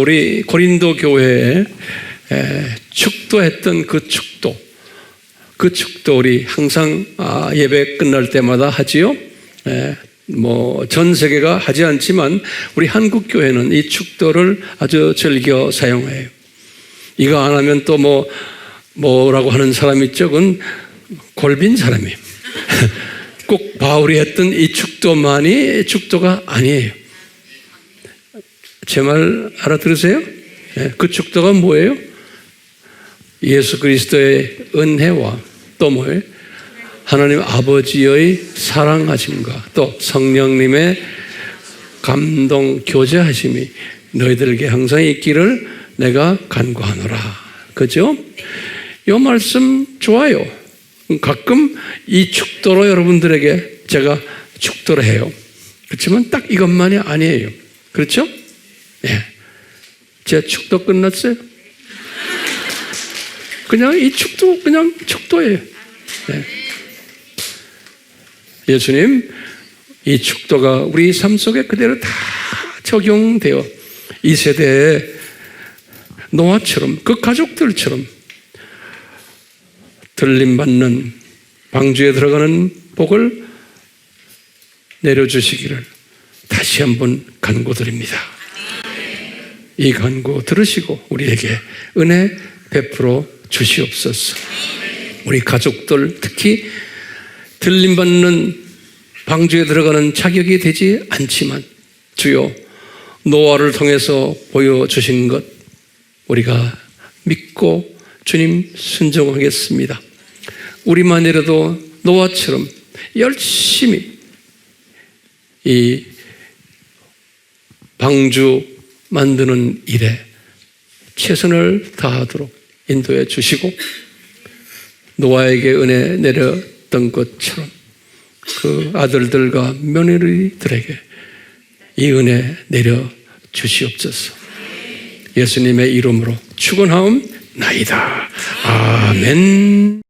우리 고린도 교회에 축도했던 그 축도 우리 항상 예배 끝날 때마다 하지요. 뭐 전 세계가 하지 않지만 우리 한국 교회는 이 축도를 아주 즐겨 사용해요. 이거 안 하면 또 뭐라고 하는 사람이 있죠. 그건 골빈 사람이에요. 꼭 바울이 했던 이 축도만이 축도가 아니에요. 제 말 알아들으세요? 그 축도가 뭐예요? 예수 그리스도의 은혜와 또 뭐예요? 하나님 아버지의 사랑하심과 또 성령님의 감동 교제하심이 너희들에게 항상 있기를 내가 간구하노라. 그죠? 이 말씀 좋아요. 가끔 이 축도로 여러분들에게 제가 축도를 해요. 그렇지만 딱 이것만이 아니에요. 그렇죠? 예. 제 축도 끝났어요? 그냥 이 축도, 그냥 축도예요. 예. 예수님, 이 축도가 우리 삶 속에 그대로 다 적용되어 이 세대에 노아처럼 그 가족들처럼 들림받는 방주에 들어가는 복을 내려주시기를 다시 한번 간구드립니다. 이 간구 들으시고 우리에게 은혜 베풀어 주시옵소서. 우리 가족들 특히 들림받는 방주에 들어가는 자격이 되지 않지만 주여 노아를 통해서 보여주신 것 우리가 믿고 주님 순종하겠습니다. 우리만이라도 노아처럼 열심히 이 방주 만드는 일에 최선을 다하도록 인도해 주시고 노아에게 은혜 내렸던 것처럼 그 아들들과 며느리들에게 이 은혜 내려 주시옵소서. 예수님의 이름으로 축원하옵나이다. 아멘.